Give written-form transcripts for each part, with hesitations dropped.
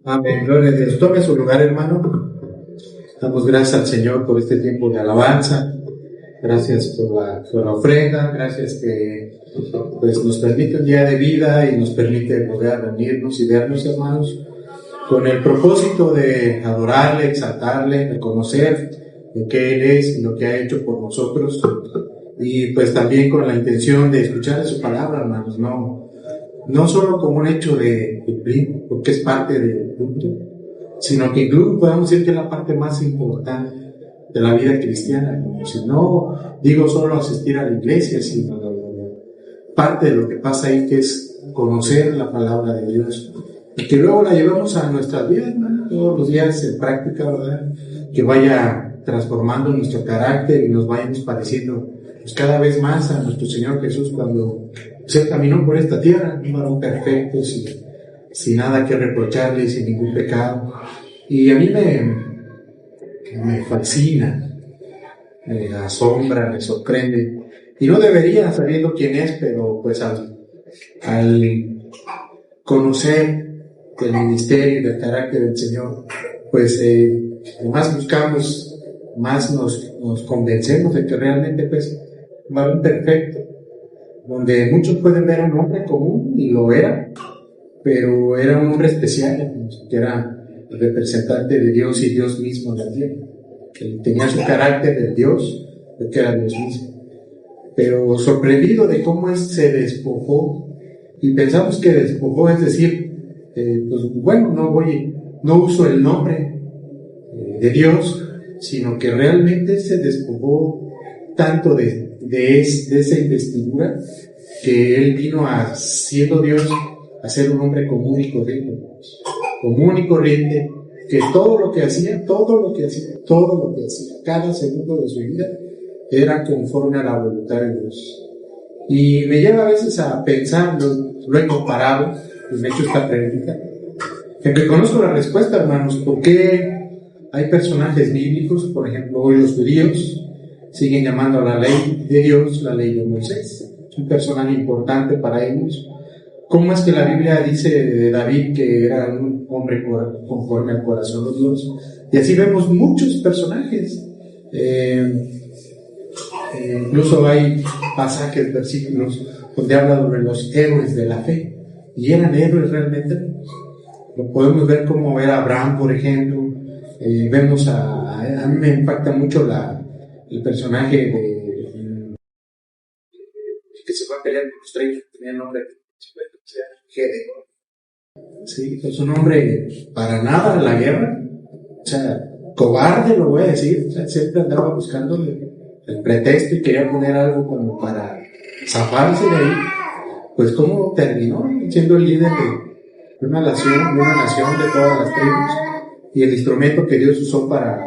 Amén, gloria a Dios. Tome su lugar, hermano. Damos gracias al Señor por este tiempo de alabanza. Gracias por la ofrenda. Gracias que pues, nos permite un día de vida y nos permite poder reunirnos y vernos, hermanos, con el propósito de adorarle, exaltarle, reconocer lo que Él es y lo que ha hecho por nosotros. Y pues también con la intención de escuchar su palabra, hermanos, no solo como un hecho de cumplir, porque es parte del culto, sino que incluso podemos decir que es la parte más importante de la vida cristiana. Si no digo solo asistir a la iglesia, sino parte de lo que pasa ahí, que es conocer la palabra de Dios y que luego la llevamos a nuestras vidas, ¿no? Todos los días en práctica, ¿verdad? Que vaya transformando nuestro carácter y nos vayamos pareciendo pues, cada vez más a nuestro Señor Jesús cuando se caminó por esta tierra, un varón perfecto, sin nada que reprocharle, sin ningún pecado. Y a mí me fascina, me asombra, me sorprende. Y no debería, sabiendo quién es, pero pues al conocer el ministerio y el carácter del Señor, pues más buscamos, más nos convencemos de que realmente pues un varón perfecto, donde muchos pueden ver a un hombre común, y lo era, pero era un hombre especial, que era el representante de Dios y Dios mismo en la tierra, que tenía su carácter de Dios, porque era Dios mismo. Pero sorprendido de cómo él se despojó, y pensamos que despojó es decir, pues bueno, no uso el nombre de Dios, sino que realmente se despojó tanto de esa investidura, que él vino siendo Dios a ser un hombre común y corriente, que todo lo que hacía, cada segundo de su vida, era conforme a la voluntad de Dios. Y me lleva a veces a pensar, lo he comparado, y me he hecho esta pregunta, que conozco la respuesta, hermanos, ¿por qué hay personajes bíblicos? Por ejemplo, hoy los judíos siguen llamando a la ley de Dios la ley de Moisés, es un personaje importante para ellos. ¿Cómo es que la Biblia dice de David que era un hombre conforme al corazón de Dios? Y así vemos muchos personajes. Incluso hay pasajes, versículos, donde habla sobre los héroes de la fe. ¿Y eran héroes realmente? Lo podemos ver como era Abraham, por ejemplo. Vemos a mí me impacta mucho el personaje que se fue a pelear con los 30, tenía el nombre Gedeón. Sí, es un hombre para nada en la guerra, o sea, cobarde, lo voy a decir, o sea, siempre andaba buscando el pretexto y quería poner algo como para zafarse de ahí. Pues cómo terminó siendo el líder de una nación de todas las tribus, y el instrumento que Dios usó para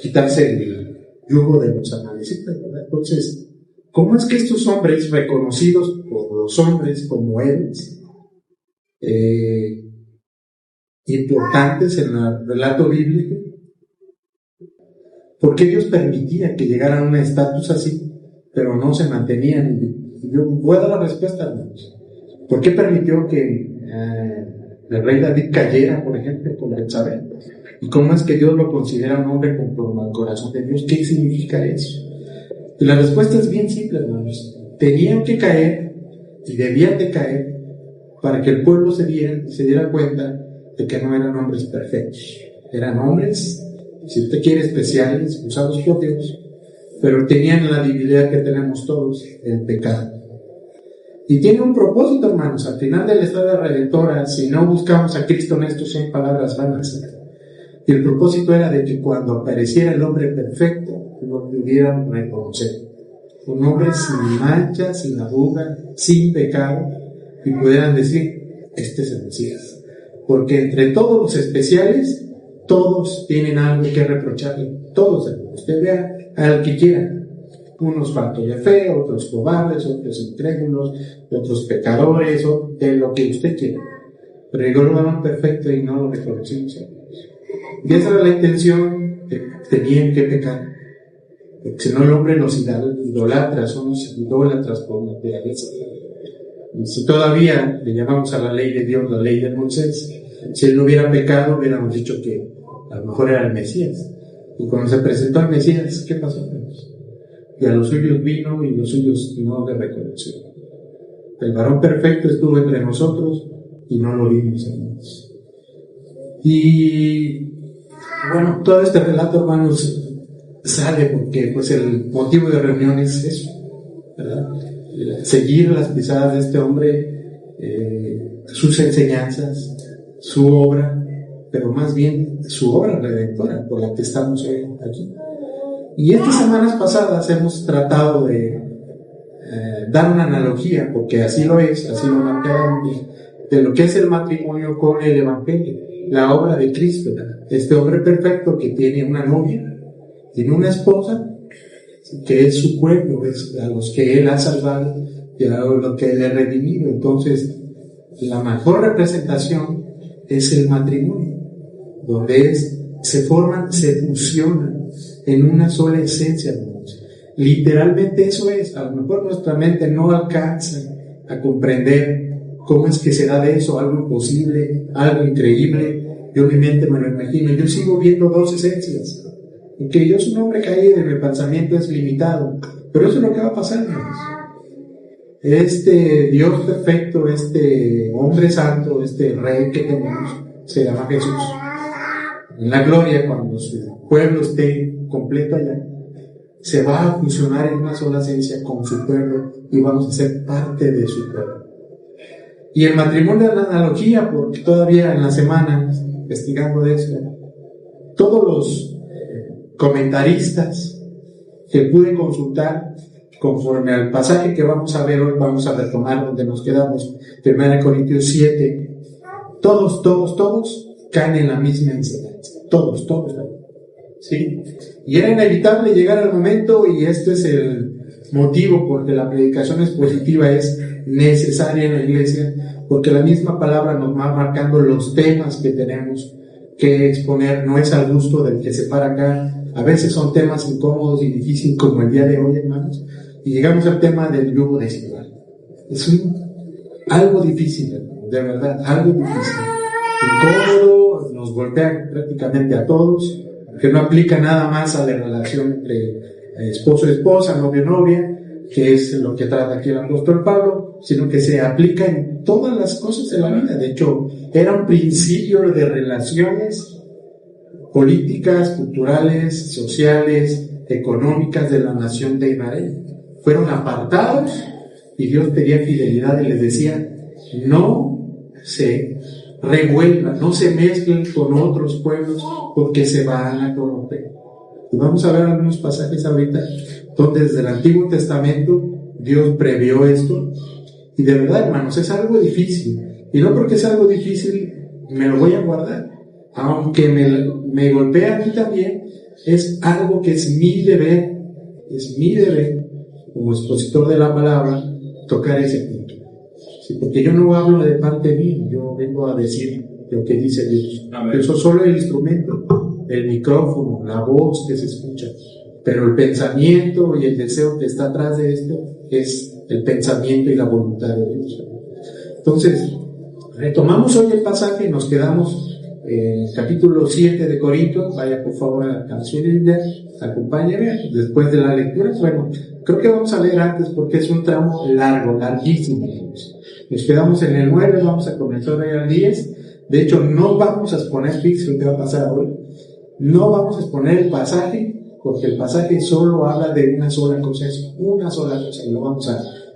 quitarse el yugo de los amalecitas, ¿verdad? Entonces, ¿cómo es que estos hombres, reconocidos por los hombres como héroes, importantes en el relato bíblico, por qué Dios permitía que llegaran a un estatus así, pero no se mantenían? Yo voy a dar la respuesta, hermanos. ¿Por qué permitió que el rey David cayera, por ejemplo, con Betsabé? ¿Y cómo es que Dios lo considera un hombre conforme al corazón de Dios? ¿Qué significa eso? Y la respuesta es bien simple, hermanos. Tenían que caer y debían de caer para que el pueblo se diera cuenta de que no eran hombres perfectos. Eran hombres, si usted quiere, especiales, usados por Dios, pero tenían la debilidad que tenemos todos, el pecado. Y tiene un propósito, hermanos. Al final de la historia redentora, si no buscamos a Cristo en esto, son palabras vanas. Y el propósito era de que cuando apareciera el hombre perfecto, lo pudieran reconocer. Un hombre sin mancha, sin arruga, sin pecado, y pudieran decir, este es el Mesías. Porque entre todos los especiales, todos tienen algo que reprocharle. Todos, usted vea al que quiera. Unos faltos de fe, otros cobardes, otros incrédulos, otros pecadores, o de lo que usted quiera. Pero llegó el varón perfecto y no lo reconocimos. Y esa era la intención, que tenían que pecar. Porque si no, el hombre los idolatra, somos idólatras por naturaleza. Y si todavía le llamamos a la ley de Dios la ley de Moisés, Si él no hubiera pecado, hubiéramos dicho que a lo mejor era el Mesías. Y cuando se presentó al Mesías, ¿qué pasó? Y a los suyos vino y los suyos no le reconocieron. El varón perfecto estuvo entre nosotros y no lo vimos, hermanos. Y bueno, todo este relato, hermanos, sale porque pues el motivo de reunión es eso, ¿verdad? Seguir las pisadas de este hombre, sus enseñanzas, su obra, pero más bien su obra redentora por la que estamos hoy aquí. Y estas semanas pasadas hemos tratado de dar una analogía, porque así lo es, así lo marcamos, de lo que es el matrimonio con el Evangelio, la obra de Cristo, ¿verdad? Este hombre perfecto que tiene una novia, tiene una esposa, que es su pueblo, es a los que él ha salvado y a los que él ha redimido. Entonces, la mejor representación es el matrimonio, donde se forman, se fusionan en una sola esencia. Literalmente eso es. A lo mejor nuestra mente no alcanza a comprender cómo es que se da de eso algo imposible, algo increíble. Yo en mi mente me lo imagino. Yo sigo viendo dos esencias, en que yo soy un hombre caído y mi pensamiento es limitado, pero eso es lo que va a pasar, hermanos. Este Dios perfecto, este hombre santo, este rey que tenemos, se llama Jesús. En la gloria, cuando su pueblo esté completo allá, se va a fusionar en una sola esencia con su pueblo y vamos a ser parte de su pueblo. Y el matrimonio es la analogía, porque todavía en la semana, investigando de eso, todos los comentaristas que pude consultar conforme al pasaje que vamos a ver hoy, vamos a retomar donde nos quedamos, 1 Corintios 7, todos caen en la misma enseñanza, todos, ¿sí? Y era inevitable llegar al momento, y este es el motivo porque la predicación expositiva es necesaria en la iglesia, porque la misma palabra nos va marcando los temas que tenemos que exponer. No es al gusto del que se para acá. A veces son temas incómodos y difíciles, como el día de hoy, hermanos, y llegamos al tema del yugo desigual. Es algo difícil, hermanos, de verdad, algo difícil, incómodo, nos golpea prácticamente a todos, que no aplica nada más a la relación entre esposo y esposa, novio y novia, que es lo que trata aquí el apóstol Pablo, sino que se aplica en todas las cosas de la vida. De hecho, era un principio de relaciones políticas, culturales, sociales, económicas de la nación de Israel. Fueron apartados y Dios pedía fidelidad y les decía: no se revuelvan, no se mezclen con otros pueblos porque se van a corromper. Y vamos a ver algunos pasajes ahorita donde desde el Antiguo Testamento Dios previó esto. Y de verdad, hermanos, es algo difícil. Y no porque es algo difícil me lo voy a guardar, aunque me golpea a mí también. Es algo que es mi deber como expositor de la palabra, tocar ese punto. Sí, porque yo no hablo de parte mía, yo vengo a decir lo que dice Dios. Yo soy solo el instrumento, el micrófono, la voz que se escucha, pero el pensamiento y el deseo que está atrás de esto es el pensamiento y la voluntad de Dios. Entonces, retomamos hoy el pasaje y nos quedamos en capítulo 7 de Corintios. Vaya por favor a la canción de Biblia, acompáñenme después de la lectura. Bueno, creo que vamos a leer antes porque es un tramo largo, larguísimo. Nos quedamos en el 9, vamos a comenzar ahí al 10. De hecho, no vamos a exponer fixo lo que va a pasar hoy. No vamos a exponer el pasaje, porque el pasaje solo habla de una sola cosa, y lo vamos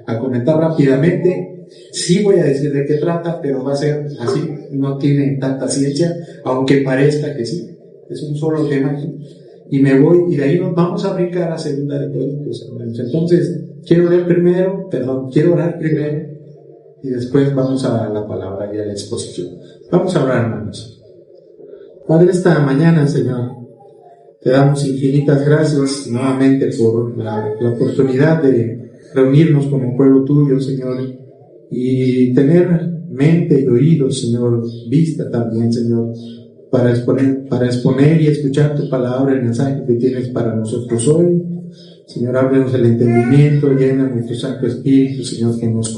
a comentar rápidamente. Sí voy a decir de qué trata, pero va a ser así, no tiene tanta ciencia, aunque parezca que sí, es un solo tema aquí. Y me voy, y de ahí nos vamos a brincar a segunda de Corintios, hermanos. Entonces, quiero orar primero, y después vamos a la palabra y a la exposición. Vamos a orar, hermanos. Padre, esta mañana, Señor, te damos infinitas gracias nuevamente por la oportunidad de reunirnos como pueblo tuyo, Señor, y tener mente y oídos, Señor, vista también, Señor, para exponer y escuchar tu palabra, el mensaje que tienes para nosotros hoy. Señor, ábrenos el entendimiento, llena nuestro Santo Espíritu, Señor, que nos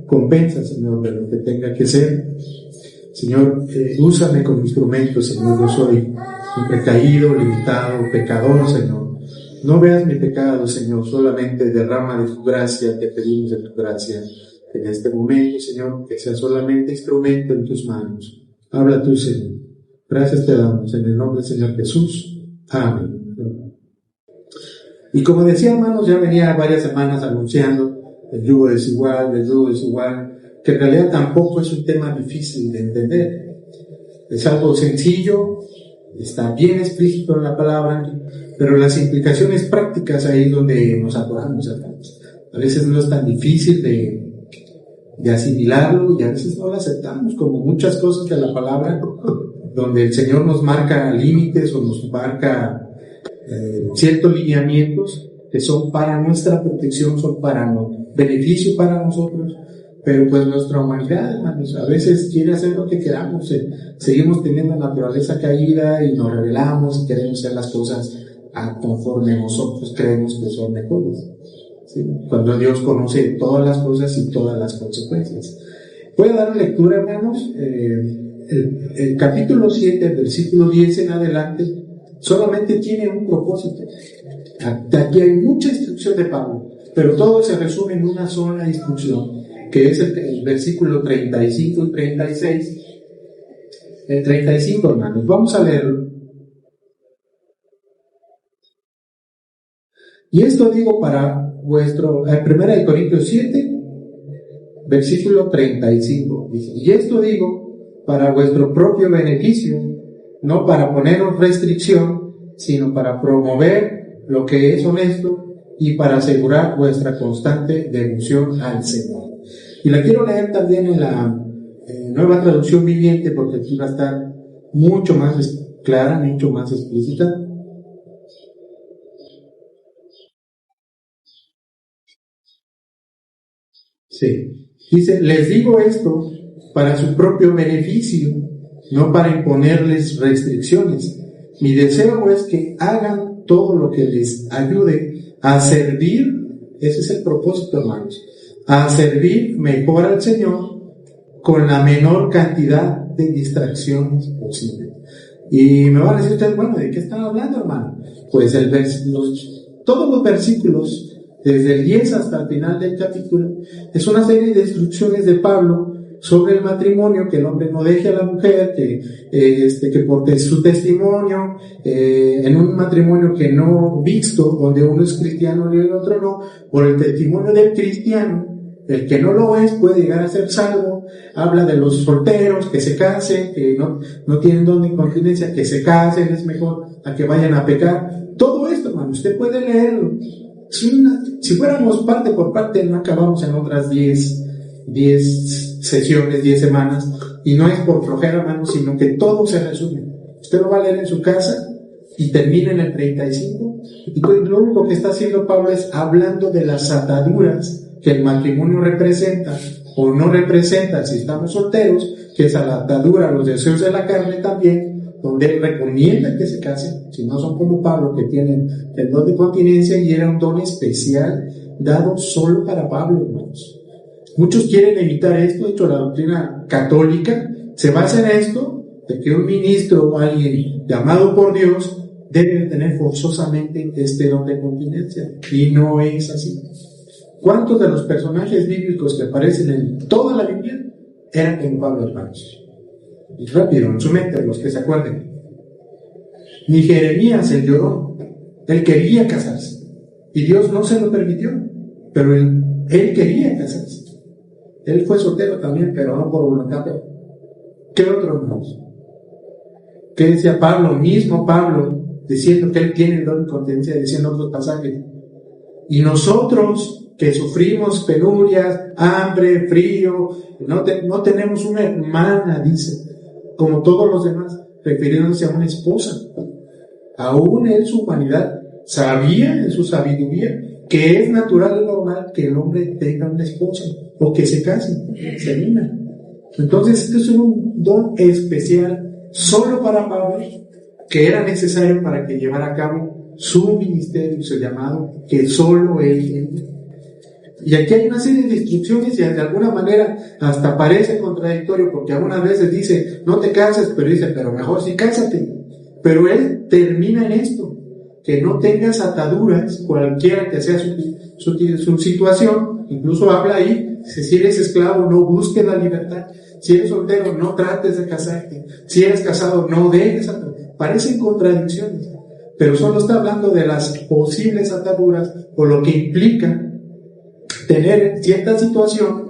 compensa, Señor, de lo que tenga que ser. Señor, úsame como instrumento, Señor. Yo soy un precaído, limitado, pecador, Señor. No veas mi pecado, Señor, solamente derrama de tu gracia, te pedimos de tu gracia en este momento, Señor, que sea solamente instrumento en tus manos. Habla tú, Señor. Gracias te damos en el nombre del Señor Jesús. Amén. Y como decía, hermanos, ya venía varias semanas anunciando el yugo desigual, que en realidad tampoco es un tema difícil de entender. Es algo sencillo, está bien explícito en la palabra, pero las implicaciones prácticas ahí es donde nos atoramos. A veces no es tan difícil de asimilarlo y a veces no lo aceptamos, como muchas cosas de la palabra, donde el Señor nos marca límites o nos marca ciertos lineamientos que son para nuestra protección, son para beneficio para nosotros, pero pues nuestra humanidad, hermanos, a veces quiere hacer lo que queramos, seguimos teniendo naturaleza caída y nos rebelamos y queremos hacer las cosas conforme nosotros creemos que son mejores, ¿sí? Cuando Dios conoce todas las cosas y todas las consecuencias. Voy a dar lectura, hermanos, el capítulo 7, versículo 10 en adelante, solamente tiene un propósito. Aquí hay mucha instrucción de Pablo, pero todo se resume en una sola instrucción, que es el versículo 35 y 36. El 35, hermanos, vamos a leerlo. Y esto digo para vuestro, 1 Corintios 7, versículo 35. Dice, y esto digo para vuestro propio beneficio, no para poneros restricción, sino para promover lo que es honesto y para asegurar vuestra constante devoción al Señor. Y la quiero leer también en la Nueva Traducción Viviente, porque aquí va a estar mucho más clara, mucho más explícita. Sí. Dice, les digo esto para su propio beneficio, no para imponerles restricciones. Mi deseo es que hagan todo lo que les ayude a servir, ese es el propósito, hermanos, a servir mejor al Señor con la menor cantidad de distracciones posible. Y me van a decir ustedes, bueno, ¿de qué están hablando, hermano? Pues todos los versículos, desde el 10 hasta el final del capítulo, es una serie de instrucciones de Pablo sobre el matrimonio, que el hombre no deje a la mujer, que por su testimonio, en un matrimonio que no mixto, donde uno es cristiano y el otro no, por el testimonio del cristiano, el que no lo es puede llegar a ser salvo. Habla de los solteros, que se casen, que no tienen don de incontinencia, que se casen, es mejor a que vayan a pecar. Todo esto, hermano, usted puede leerlo. Si fuéramos parte por parte, no acabamos en otras 10 sesiones, 10 semanas, y no es por flojera, hermano, sino que todo se resume. Usted lo va a leer en su casa y termina en el 35, y lo único que está haciendo Pablo es hablando de las ataduras que el matrimonio representa o no representa si estamos solteros, que es a la atadura a los deseos de la carne también, donde él recomienda que se casen, si no son como Pablo, que tienen el don de continencia, y era un don especial dado solo para Pablo, hermanos. Muchos quieren evitar esto. De hecho, la doctrina católica se basa en esto, de que un ministro o alguien llamado por Dios debe tener forzosamente este don de continencia, y no es así. ¿Cuántos de los personajes bíblicos que aparecen en toda la Biblia eran como Pablo, hermanos? Y rápido, en su mente, los que se acuerden. Ni Jeremías, el llorón, él quería casarse, y Dios no se lo permitió, pero él quería casarse. Él fue soltero también, pero no por voluntad. ¿Qué otro, hermanos? ¿Qué decía Pablo? Mismo Pablo, diciendo que él tiene el don de continencia, diciendo otros pasajes. Y nosotros que sufrimos penurias, hambre, frío, no tenemos una hermana, dice, como todos los demás, refiriéndose a una esposa. Aún en su humanidad sabía, en su sabiduría, que es natural y normal que el hombre tenga una esposa o que se case, se una. Entonces este es un don especial solo para Pablo, que era necesario para que llevara a cabo su ministerio, su llamado, que solo él tenía. Y aquí hay una serie de instrucciones y de alguna manera hasta parece contradictorio, porque algunas veces dice, no te cases, pero dice, pero mejor sí cásate. Pero él termina en esto, que no tengas ataduras, cualquiera que sea su situación. Incluso habla ahí, si eres esclavo, no busques la libertad. Si eres soltero, no trates de casarte. Si eres casado, no dejes ataduras. Parecen contradicciones, pero solo está hablando de las posibles ataduras o lo que implica tener cierta situación,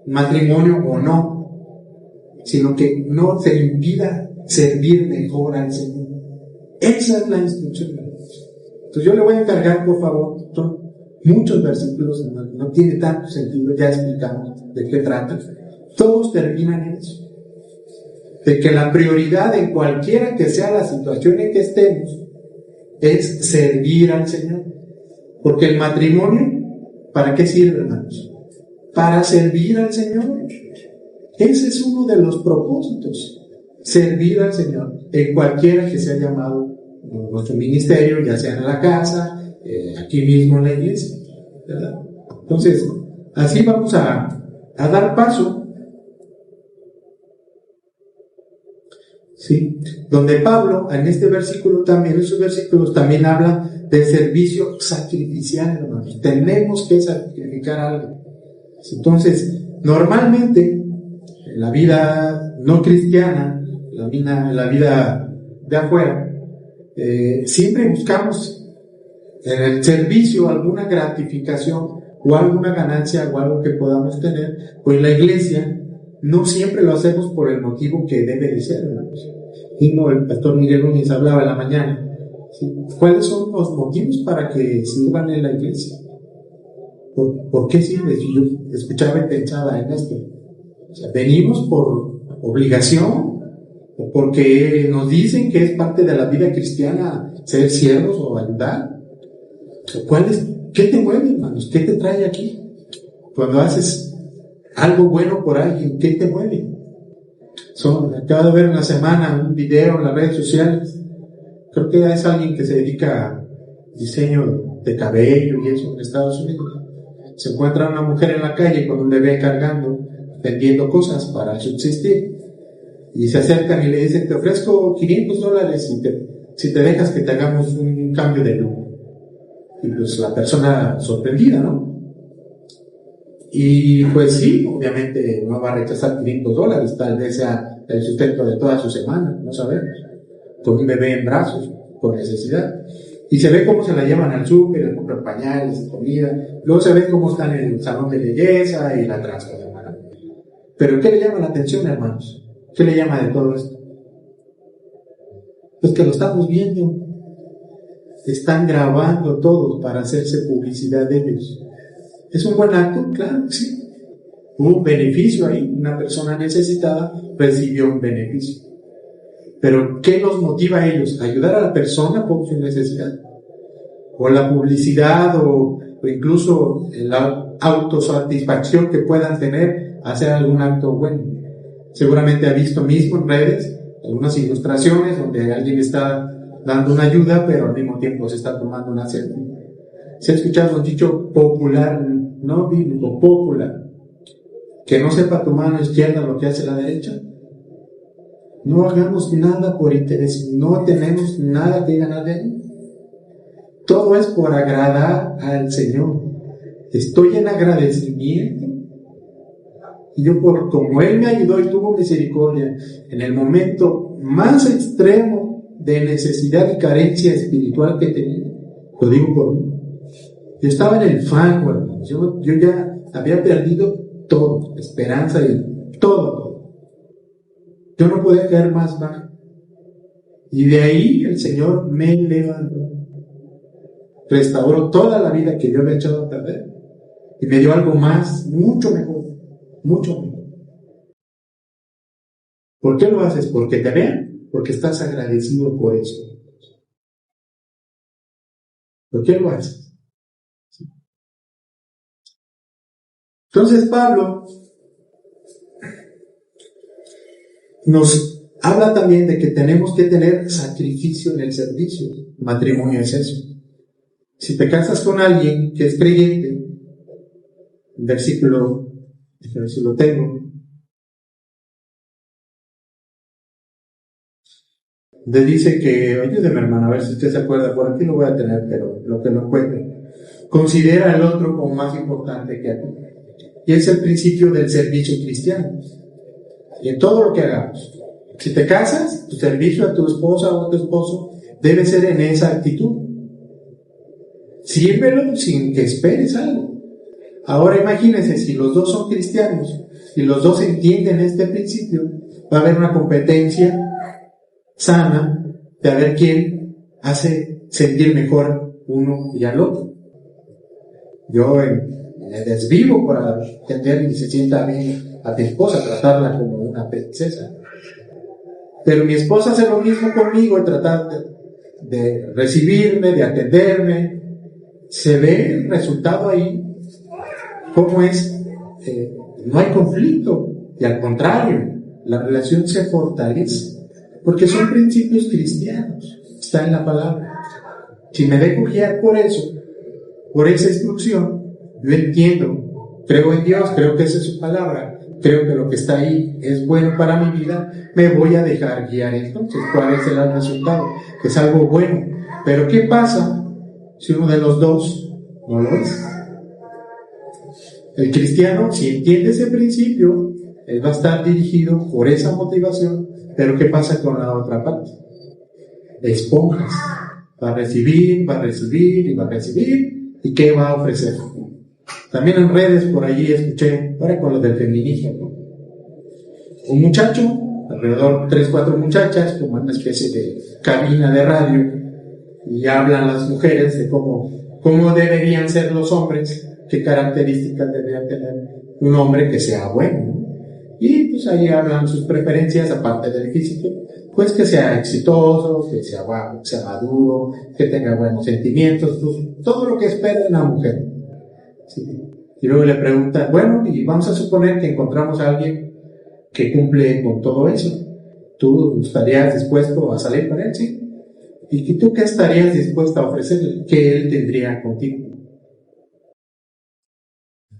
matrimonio o no, sino que no te impida servir mejor al Señor. Esa es la instrucción. Entonces yo le voy a encargar, por favor, son muchos versículos, no tiene tanto sentido, ya explicamos de qué trata. Todos terminan en eso, de que la prioridad en cualquiera que sea la situación en que estemos es servir al Señor, porque el matrimonio, ¿para qué sirve, hermanos? Para servir al Señor. Ese es uno de los propósitos, servir al Señor en cualquiera que sea llamado en nuestro ministerio, ya sea en la casa, aquí mismo en la iglesia, ¿verdad? Entonces, así vamos a dar paso, ¿sí? Donde Pablo, en este versículo también, en esos versículos también habla del servicio sacrificial, hermanos. Tenemos que sacrificar algo. Entonces, normalmente, en la vida no cristiana, la vida de afuera, siempre buscamos en el servicio alguna gratificación o alguna ganancia o algo que podamos tener, pues en la iglesia no siempre lo hacemos por el motivo que debe de ser, hermanos. Y no, el pastor Miguel Núñez hablaba en la mañana, ¿sí? ¿Cuáles son los motivos para que sirvan en la iglesia? ¿Por qué sirve? Si yo escuchaba y pensaba en esto, o sea, venimos por obligación o porque nos dicen que es parte de la vida cristiana ser siervos o ayudar. ¿Qué te mueve, hermanos? ¿Qué te trae aquí? Cuando haces algo bueno por alguien, ¿qué te mueve? Acabo de ver una semana un video en las redes sociales. Creo que es alguien que se dedica a diseño de cabello y eso en Estados Unidos. Se encuentra una mujer en la calle con un bebé cargando, vendiendo cosas para subsistir. Y se acercan y le dicen, te ofrezco $500 si te dejas que te hagamos un cambio de look. Y pues la persona sorprendida, ¿no? Y pues sí, obviamente no va a rechazar $500, tal vez sea el sustento de toda su semana, no sabemos. Con un bebé en brazos, por necesidad. Y se ve cómo se la llevan al súper, le compran pañales, comida. Luego se ve cómo están en el salón de belleza y la transforman. Pero ¿qué le llama la atención, hermanos? ¿Qué le llama de todo esto? Pues que lo estamos viendo. Están grabando todos para hacerse publicidad de ellos. ¿Es un buen acto? Claro, sí. Hubo un beneficio ahí. Una persona necesitada recibió un beneficio. Pero ¿qué los motiva a ellos? ¿Ayudar a la persona por su necesidad? ¿O la publicidad o incluso la autosatisfacción que puedan tener hacer algún acto bueno? Seguramente ha visto mismo en redes algunas ilustraciones donde alguien está dando una ayuda, pero al mismo tiempo se está tomando una selfie. ¿Se ha escuchado un dicho popular, no bíblico, popular? Que no sepa tu mano izquierda lo que hace la derecha. No hagamos nada por interés, no tenemos nada que ganar de ahí. Todo es por agradar al Señor. Estoy en agradecimiento. Y yo, como Él me ayudó y tuvo misericordia en el momento más extremo de necesidad y carencia espiritual que tenía, lo digo por mí. Yo estaba en el fango, hermanos. Yo ya había perdido todo, esperanza y todo. Yo no podía caer más bajo. Y de ahí el Señor me levantó. Restauró toda la vida que yo había echado a perder. Y me dio algo más, mucho mejor. Mucho mejor. ¿Por qué lo haces? Porque te vean. Porque estás agradecido por eso. ¿Por qué lo haces? Entonces Pablo nos habla también de que tenemos que tener sacrificio en el servicio. Matrimonio es eso. Si te casas con alguien que es creyente, versículo, a ver si lo tengo, donde dice que, ayúdeme hermano, a ver si usted se acuerda, por aquí lo voy a tener, pero lo que no encuentro. Considera al otro como más importante que a ti. Y es el principio del servicio cristiano. Y en todo lo que hagamos. Si te casas, tu servicio a tu esposa o a tu esposo debe ser en esa actitud. Sírvelo sin que esperes algo. Ahora imagínense, si los dos son cristianos y los dos entienden este principio, va a haber una competencia sana de a ver quién hace sentir mejor uno y al otro. Yo me desvivo para entender que se sienta bien a mi esposa, tratarla como una princesa. Pero mi esposa hace lo mismo conmigo y tratar de recibirme, de atenderme. Se ve el resultado ahí, cómo es, no hay conflicto, y al contrario, la relación se fortalece, porque son principios cristianos, está en la palabra. Si me dejo guiar por eso, por esa instrucción, yo entiendo, creo en Dios, creo que esa es su palabra, creo que lo que está ahí es bueno para mi vida, me voy a dejar guiar. Entonces, ¿cuál es el resultado? Que es algo bueno. Pero ¿qué pasa si uno de los dos no lo es? El cristiano, si entiende ese principio, él va a estar dirigido por esa motivación. Pero ¿qué pasa con la otra parte? De esponjas. Va a recibir, va a recibir y va a recibir. ¿Y qué va a ofrecer? También en redes por allí escuché, ahora con lo del feminismo, un muchacho, alrededor de 3-4 muchachas, como una especie de cabina de radio, y hablan las mujeres de cómo deberían ser los hombres, qué características debería tener un hombre que sea bueno. Y pues ahí hablan sus preferencias, aparte del físico, pues que sea exitoso, que sea guapo, que sea maduro, que tenga buenos sentimientos, pues, todo lo que espera de una mujer. ¿Sí? Y luego le preguntan, bueno, y vamos a suponer que encontramos a alguien que cumple con todo eso. ¿Tú estarías dispuesto a salir con él? Sí. ¿Y tú qué estarías dispuesto a ofrecerle? ¿Qué él tendría contigo?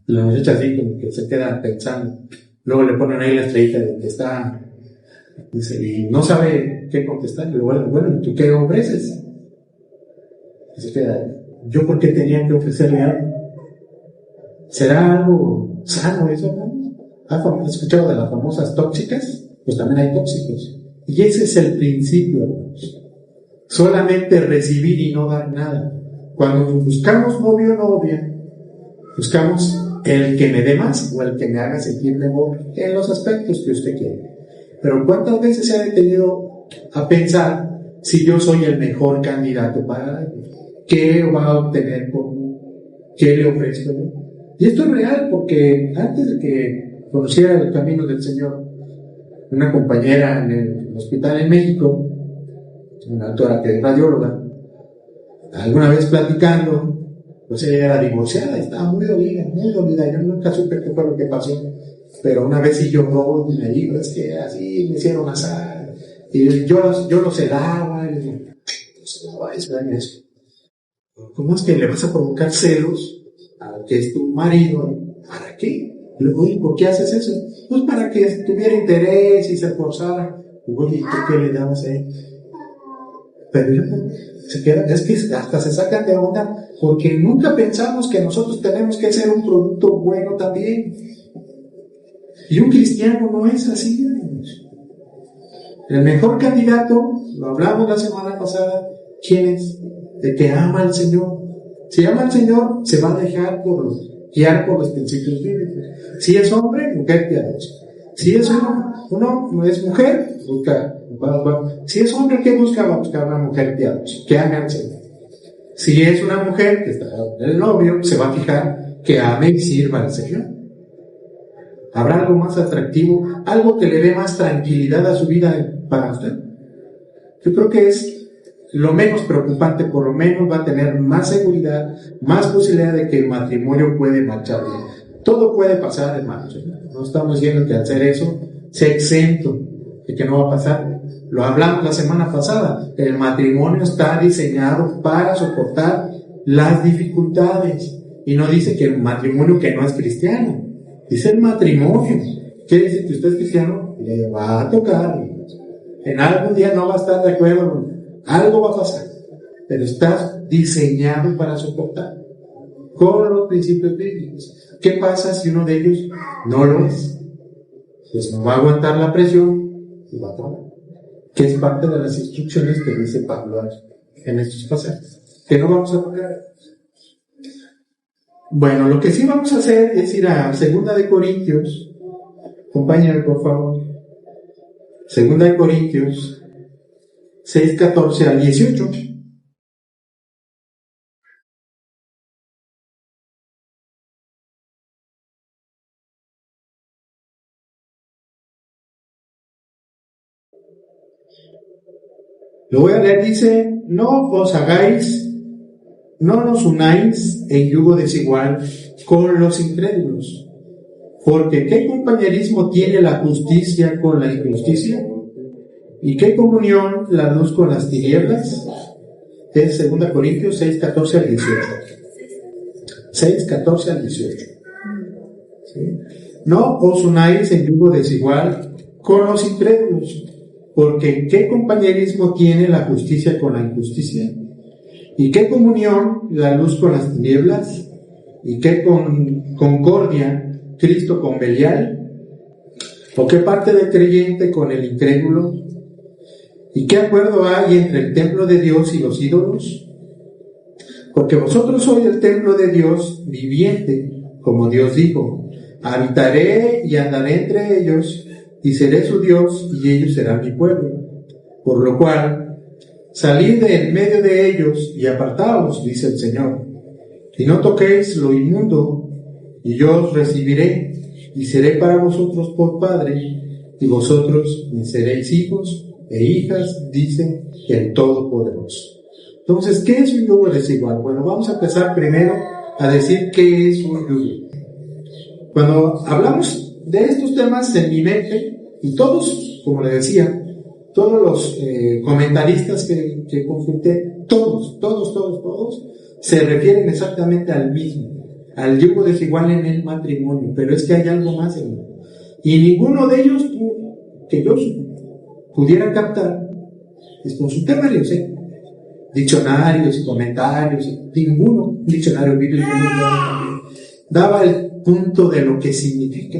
La muchacha así como que se queda pensando. Luego le ponen ahí la estrellita de que está, dice, y no sabe qué contestar. Y luego, bueno, ¿tú qué ofreces? Y se queda, ¿yo por qué tenía que ofrecerle algo? ¿Será algo sano eso? ¿Has escuchado de las famosas tóxicas? Pues también hay tóxicos. Y ese es el principio, hermanos. Solamente recibir y no dar nada. Cuando buscamos novio o novia, buscamos el que me dé más o el que me haga sentir mejor en los aspectos que usted quiere. Pero ¿cuántas veces se ha detenido a pensar si yo soy el mejor candidato para él? ¿Qué va a obtener conmigo? ¿Qué le ofrezco yo? Y esto es real porque antes de que conociera el camino del Señor, una compañera en el hospital en México, una doctora que es radióloga, alguna vez platicando, pues ella era divorciada, estaba muy dolida, yo nunca supe qué fue lo que pasó, pero una vez sí lloró y me dijo, es que así me hicieron asar, y yo lo celaba, y eso. ¿Cómo es que le vas a provocar celos al que es tu marido? ¿Para qué? Y luego, ¿por qué haces eso? Pues para que tuviera interés y se esforzara. Oye, ¿y tú qué le dabas a él? Pero se queda, es que hasta se sacan de onda porque nunca pensamos que nosotros tenemos que ser un producto bueno también. Y un cristiano no es así, hermanos. El mejor candidato, lo hablamos la semana pasada, ¿quién es? El que ama al Señor. Si ama al Señor, se va a dejar guiar por los principios bíblicos. Si es hombre, mujer piadosa. Si es uno es mujer, busca. Si es hombre, ¿qué busca? Va a buscar una mujer piadosa, que ame al Señor. Si es una mujer que está en el novio, se va a fijar que ame y sirva al Señor. ¿Habrá algo más atractivo? ¿Algo que le dé más tranquilidad a su vida para usted? Yo creo que es lo menos preocupante, por lo menos va a tener más seguridad, más posibilidad de que el matrimonio puede marchar bien. Todo puede pasar, hermanos. No estamos diciendo que al hacer eso sea exento de que no va a pasar. Lo hablamos la semana pasada. El matrimonio está diseñado para soportar las dificultades. Y no dice que el matrimonio que no es cristiano, dice el matrimonio. Quiere decir que usted es cristiano, le va a tocar. En algún día no va a estar de acuerdo, algo va a pasar, pero estás diseñado para soportar con los principios bíblicos. ¿Qué pasa si uno de ellos no lo es? Pues no va a aguantar la presión y va a tomar. Que es parte de las instrucciones que dice Pablo en estos pasajes, que no vamos a tocar. Bueno, lo que sí vamos a hacer es ir a 2 de Corintios. Acompáñame, por favor. 2 de Corintios 6, 14 al 18. Lo voy a leer, dice: no nos unáis en yugo desigual con los incrédulos, porque ¿qué compañerismo tiene la justicia con la injusticia? ¿Y qué comunión la luz con las tinieblas? Es 2 Corintios 6, 14 al 18. 6, 14 al 18. ¿Sí? No os unáis en yugo desigual con los incrédulos, porque ¿qué compañerismo tiene la justicia con la injusticia? ¿Y qué comunión la luz con las tinieblas? ¿Y qué concordia Cristo con Belial? ¿O qué parte del creyente con el incrédulo? ¿Y qué acuerdo hay entre el templo de Dios y los ídolos? Porque vosotros sois el templo de Dios viviente, como Dios dijo: habitaré y andaré entre ellos, y seré su Dios, y ellos serán mi pueblo. Por lo cual, salid de en medio de ellos y apartaos, dice el Señor, y no toquéis lo inmundo, y yo os recibiré, y seré para vosotros por Padre, y vosotros me seréis hijos e hijas, dice el Todopoderoso. Entonces, ¿qué es un yugo desigual? Bueno, vamos a empezar primero a decir qué es un yugo. Cuando hablamos de estos temas en mi mente, y todos, como le decía, todos los comentaristas que consulté, todos, se refieren exactamente al mismo, al yugo desigual en el matrimonio, pero es que hay algo más, hermano. Y ninguno de ellos que yo pudiera captar, es consultármelos, diccionarios y comentarios, ninguno, diccionario bíblico, daba el punto de lo que significa.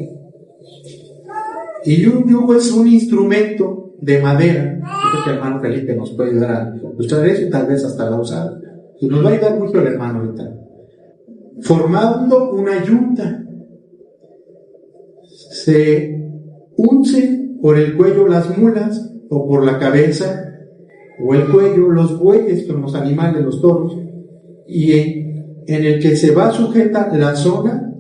Y un yugo es un instrumento de madera. Yo creo que el hermano Felipe nos puede ayudar a ilustrar eso y tal vez hasta la usada. Y nos va a ayudar mucho el hermano ahorita. Formando una yunta. Se uncen por el cuello las mulas, o por la cabeza o el cuello los bueyes, con los animales, los toros, y en el que se va sujeta la zona,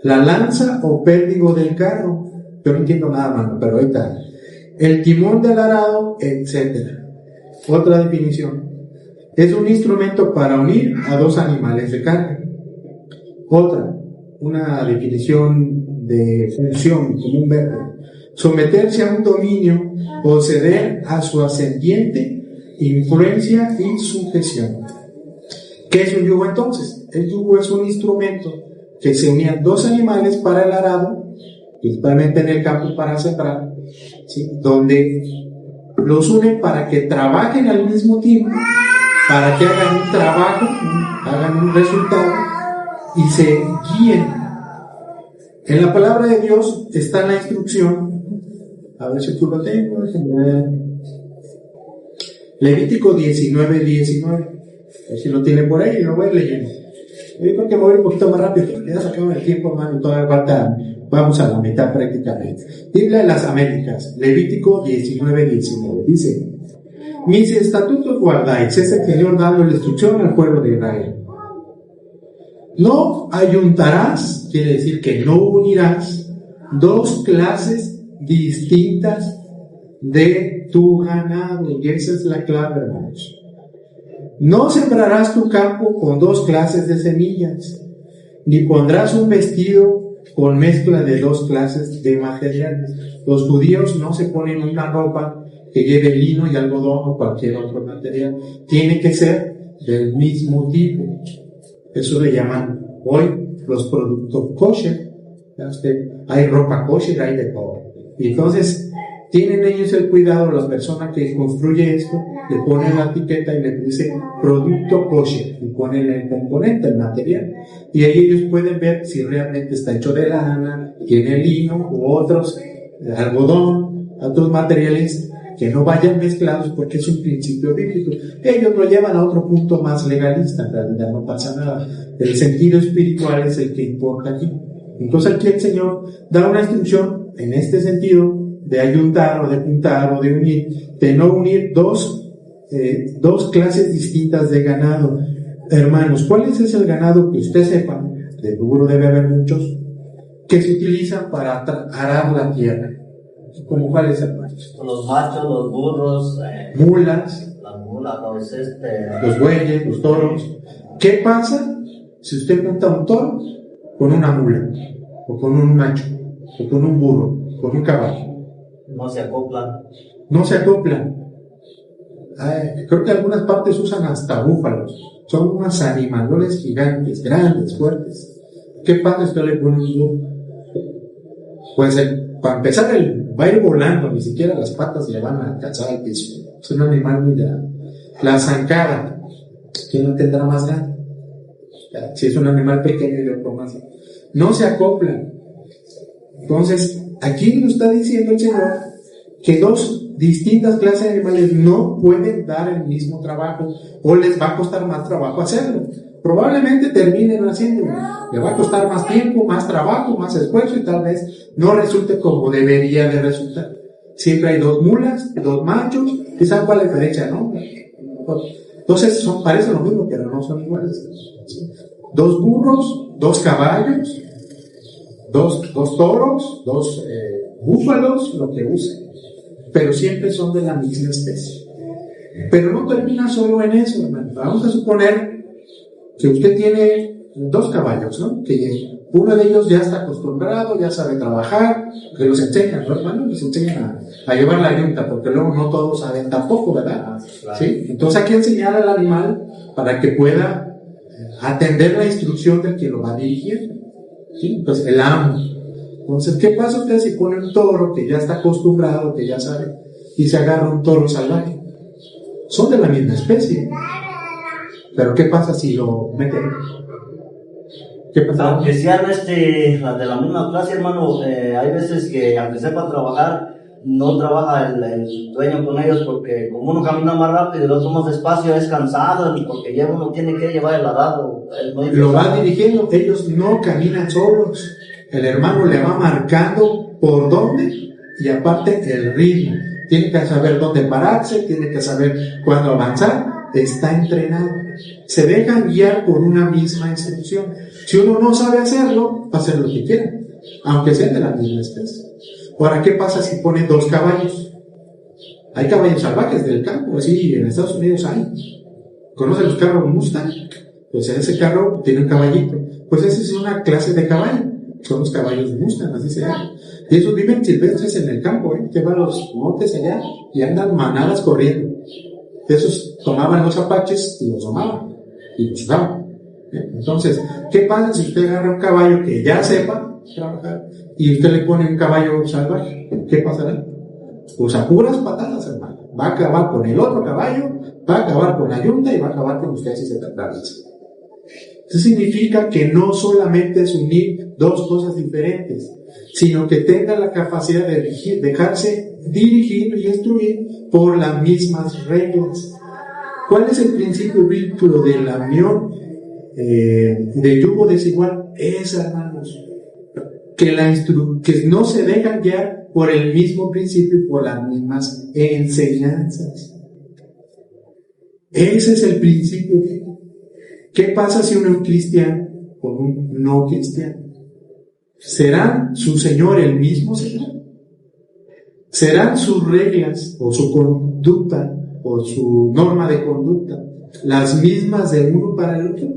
la lanza o pérdigo del carro. Yo no entiendo nada, mano, pero ahorita el timón del arado, etc. Otra definición: es un instrumento para unir a dos animales de carga. Otra, una definición de función como un verbo: someterse a un dominio o ceder a su ascendiente, influencia y sujeción. ¿Qué es un yugo entonces? El yugo es un instrumento que se unían dos animales para el arado, principalmente en el campo para sembrar, ¿sí? Donde los unen para que trabajen al mismo tiempo, para que hagan un trabajo, hagan un resultado y se guíen. En la palabra de Dios está la instrucción, a ver si tú lo tengo, Levítico 19:19, si lo tiene por ahí, lo voy leyendo. Yo creo que me voy un poquito más rápido, porque ya sacamos el tiempo, hermano, y todavía falta, vamos a la mitad prácticamente. Biblia de las Américas, Levítico 19:19, dice: mis estatutos guardáis, es el Señor dando la instrucción al pueblo de Israel. No ayuntarás, quiere decir que no unirás dos clases distintas de tu ganado, y esa es la clave, hermanos. No sembrarás tu campo con dos clases de semillas, ni pondrás un vestido con mezcla de dos clases de materiales. Los judíos no se ponen una ropa que lleve lino y algodón o cualquier otro material. Tiene que ser del mismo tipo. Eso le llaman hoy los productos kosher, hay ropa kosher, hay de todo. Y entonces tienen ellos el cuidado, la persona que construye esto, le pone la etiqueta y le dice producto kosher, y ponen el componente, el material, y ahí ellos pueden ver si realmente está hecho de lana, tiene lino u otros, algodón, otros materiales que no vayan mezclados, porque es un principio bíblico. Ellos lo llevan a otro punto más legalista, en realidad no pasa nada. El sentido espiritual es el que importa aquí. Entonces aquí el Señor da una instrucción en este sentido de ayuntar o de juntar o de unir, de no unir dos clases distintas de ganado. Hermanos, ¿cuál es el ganado que usted sepa? De seguro debe haber muchos que se utilizan para arar la tierra. ¿Cómo cuáles, hermanos? Los machos, los burros, mulas, las mulas, los bueyes, los toros. ¿Qué pasa si usted junta un toro con una mula, o con un macho, o con un burro, con un caballo? No se acoplan. No se acoplan. Creo que algunas partes usan hasta búfalos. Son unos animales gigantes, grandes, fuertes. ¿Qué pasa si usted le pone un burro? Pues para empezar, va a ir volando, ni siquiera las patas le van a alcanzar al piso. Es un animal muy grande. La zancada, ¿quién lo tendrá más grande? Si es un animal pequeño y otro más. No se acoplan. Entonces, aquí nos está diciendo el Señor que dos distintas clases de animales no pueden dar el mismo trabajo, o les va a costar más trabajo hacerlo. Probablemente terminen haciéndolo. Le va a costar más tiempo, más trabajo, más esfuerzo, y tal vez no resulte como debería de resultar. Siempre hay dos mulas, dos machos, ¿y saben cuál es la diferencia, no? Entonces parecen lo mismo, pero no son iguales. Dos burros, dos caballos, dos toros, dos búfalos, lo que usen, pero siempre son de la misma especie. Pero no termina solo en eso, hermano. Vamos a suponer que usted tiene dos caballos, ¿no? Que uno de ellos ya está acostumbrado, ya sabe trabajar, que los enseñan, ¿no, hermano? Les enseñan a llevar la yunta, porque luego no todos saben tampoco, ¿verdad? Claro. ¿Sí? Entonces hay que enseñar al animal para que pueda atender la instrucción del que lo va a dirigir, ¿sí? Pues el amo. Entonces, ¿qué pasa usted si pone un toro que ya está acostumbrado, que ya sabe, y se agarra un toro salvaje? Son de la misma especie. Pero ¿qué pasa si lo meten? ¿Qué pasa? Aunque sean las de la misma clase, hermano, hay veces que aunque sepa trabajar, no trabaja el dueño con ellos, porque como uno camina más rápido y el otro más despacio, es cansado, porque ya uno tiene que llevar el arado. Lo va dirigiendo, ellos no caminan solos. El hermano le va marcando por dónde, y aparte el ritmo. Tiene que saber dónde pararse, tiene que saber cuándo avanzar. Está entrenado. Se dejan guiar por una misma instrucción. Si uno no sabe hacerlo, va a hacer lo que quiera, aunque sean de la misma especie. Ahora, ¿qué pasa si pone dos caballos? Hay caballos salvajes del campo, sí, en Estados Unidos hay. ¿Conocen los carros Mustang? Pues en ese carro tiene un caballito. Pues esa es una clase de caballo. Son los caballos Mustang, así se llama. Y esos viven silvestres en el campo, llevan los montes allá y andan manadas corriendo. Esos tomaban los apaches y los domaban y los daban. Entonces, ¿qué pasa si usted agarra un caballo que ya sepa trabajar y usted le pone un caballo salvaje? ¿Qué pasará? Pues a puras patadas, hermano. Va a acabar con el otro caballo, va a acabar con la yunta y va a acabar con usted si se atraviesa. Eso significa que no solamente es unir dos cosas diferentes, sino que tenga la capacidad de dejarse dirigir y instruir por las mismas reglas. ¿Cuál es el principio bíblico de la unión de yugo desigual? Es, hermanos, que no se dejan guiar por el mismo principio y por las mismas enseñanzas. Ese es el principio bíblico. ¿Qué pasa si uno es cristiano con un no cristiano? ¿Será su Señor el mismo Señor? ¿Serán sus reglas o su conducta o su norma de conducta las mismas de uno para el otro?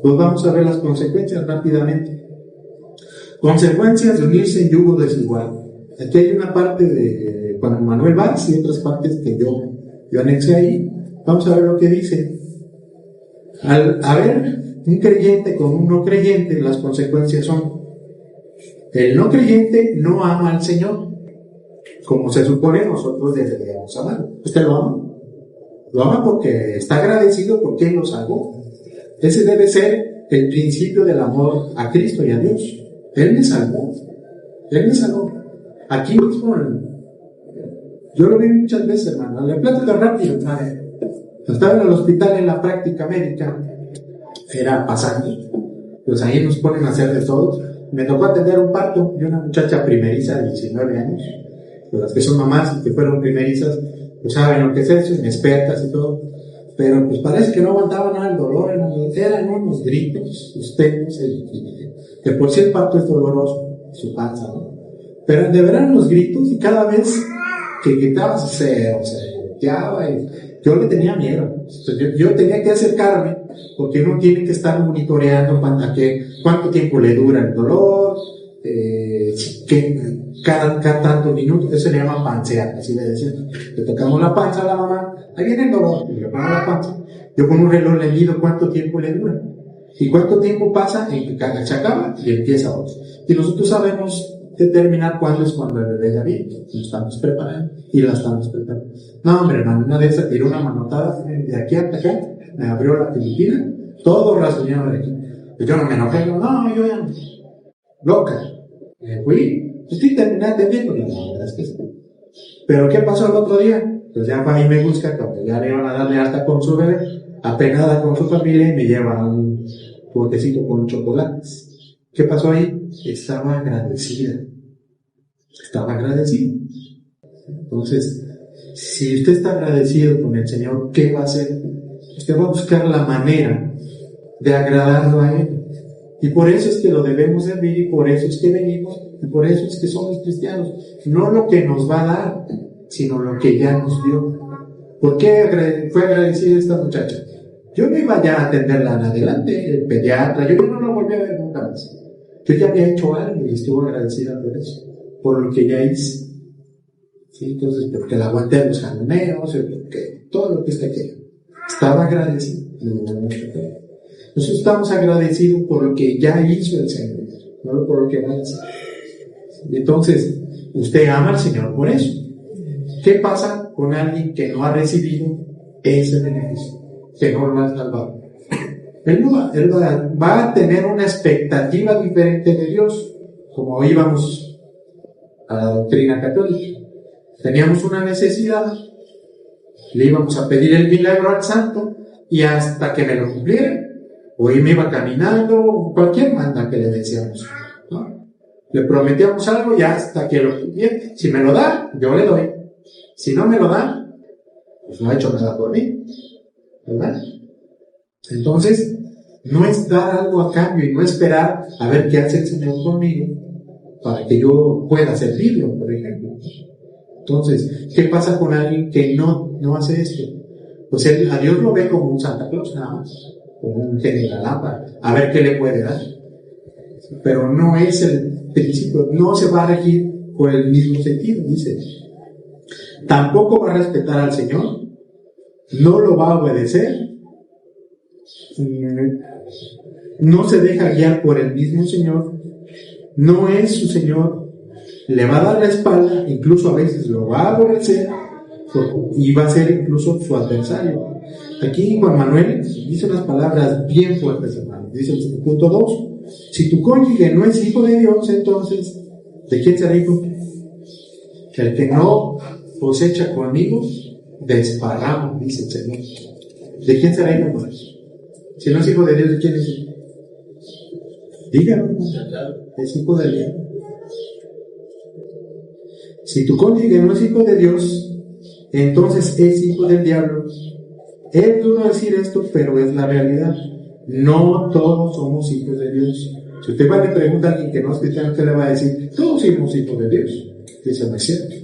Pues vamos a ver las consecuencias rápidamente. Consecuencias de unirse en yugo desigual. Aquí hay una parte de Juan Manuel Valls y otras partes que yo anexé ahí. Vamos a ver lo que dice. Al haber un creyente con un no creyente, las consecuencias son: el no creyente no ama al Señor como se supone nosotros deberíamos amar. ¿Usted lo ama? Lo ama porque está agradecido porque Él lo salvó. Ese debe ser el principio del amor a Cristo y a Dios. Él me salvó. Él me salvó. Aquí mismo, yo lo vi muchas veces, hermano. Le platico rápido. Estaba en el hospital en la práctica médica. Era pasante. Pues ahí nos ponen a hacer de todo. Me tocó atender un parto de una muchacha primeriza de 19 años. Pues las que son mamás y que fueron primerizas, pues saben lo que es eso, inexpertas y todo. Pero pues parece que no aguantaba nada el dolor, eran unos gritos, ustedes, que por si el parto es doloroso, su panza, ¿no? Pero de verdad los gritos, y cada vez que gritaba se volteaba, y yo le tenía miedo. Yo tenía que acercarme, porque uno tiene que estar monitoreando cuánto tiempo le dura el dolor, cada tantos minutos. Eso se llama pansear, así le decían. Le tocamos la panza a la mamá, ahí viene el dolor, y le pongo la panza. Yo con un reloj le mido cuánto tiempo le dura, y cuánto tiempo pasa en que se acaba y empieza otro. Y nosotros sabemos determinar cuándo es cuando el bebé ya viene. Nos estamos preparando y la estamos preparando. No, hombre, hermano, una de esas tiró una manotada de aquí hasta acá, me abrió la Filipina, todo rasguñado de aquí. Yo no me enojé, no, yo ya no. Loca. Me fui. Estoy terminando de bien, la verdad es que sí. Pero ¿qué pasó el otro día? Pues ya va y me busca, cuando ya le iban a darle alta con su bebé, apenada con su familia, y me lleva un botecito con chocolates. ¿Qué pasó ahí? Estaba agradecida. Entonces, si usted está agradecido con el Señor, ¿qué va a hacer? Usted va a buscar la manera de agradarlo a Él. Y por eso es que lo debemos servir, y por eso es que venimos, y por eso es que somos cristianos. No lo que nos va a dar, sino lo que ya nos dio. ¿Por qué fue agradecida esta muchacha? Yo no iba ya a atenderla en adelante, el pediatra, yo no la volví a ver nunca más. Yo ya había hecho algo y estuve agradecida por eso, por lo que ya hice. ¿Sí? Entonces, porque la aguanté a los jaloneos, porque todo lo que está aquí. Estaba agradecido. Nosotros estamos agradecidos por lo que ya hizo el Señor, no por lo que va a hacer. Y entonces, usted ama al Señor por eso. ¿Qué pasa con alguien que no ha recibido ese beneficio, que no lo ha salvado? Él va a tener una expectativa diferente de Dios, como íbamos a la doctrina católica. Teníamos una necesidad, le íbamos a pedir el milagro al santo, y hasta que me lo cumpliera, o me iba caminando, cualquier manda que le decíamos, ¿no? Le prometíamos algo y hasta que lo cumpliera. Si me lo da, yo le doy. Si no me lo da, pues no ha hecho nada por mí, ¿verdad? Entonces, no es dar algo a cambio y no esperar a ver qué hace el Señor conmigo para que yo pueda servirlo, por ejemplo. Entonces, ¿qué pasa con alguien que no hace esto? Pues a Dios lo ve como un Santa Claus, nada más, como un genio de la lámpara, a ver qué le puede dar. Pero no es el principio, no se va a regir por el mismo sentido, dice. Tampoco va a respetar al Señor, no lo va a obedecer, no se deja guiar por el mismo Señor, no es su Señor, le va a dar la espalda, incluso a veces lo va a aborrecer y va a ser incluso su adversario. Aquí Juan Manuel dice unas palabras bien fuertes, hermano. Dice el punto 2: si tu cónyuge no es hijo de Dios, entonces ¿de quién será hijo? El que no cosecha conmigo, desparrama, dice el Señor. ¿De quién será hijo? Si no es hijo de Dios, ¿de quién es hijo? Dígalo, es hijo de Dios. Si tu cónyuge no es hijo de Dios, entonces es hijo del diablo. Es duro decir esto, pero es la realidad. No todos somos hijos de Dios. Si usted va y le pregunta a alguien que no es cristiano, usted le va a decir: todos somos hijos de Dios. Eso no es cierto.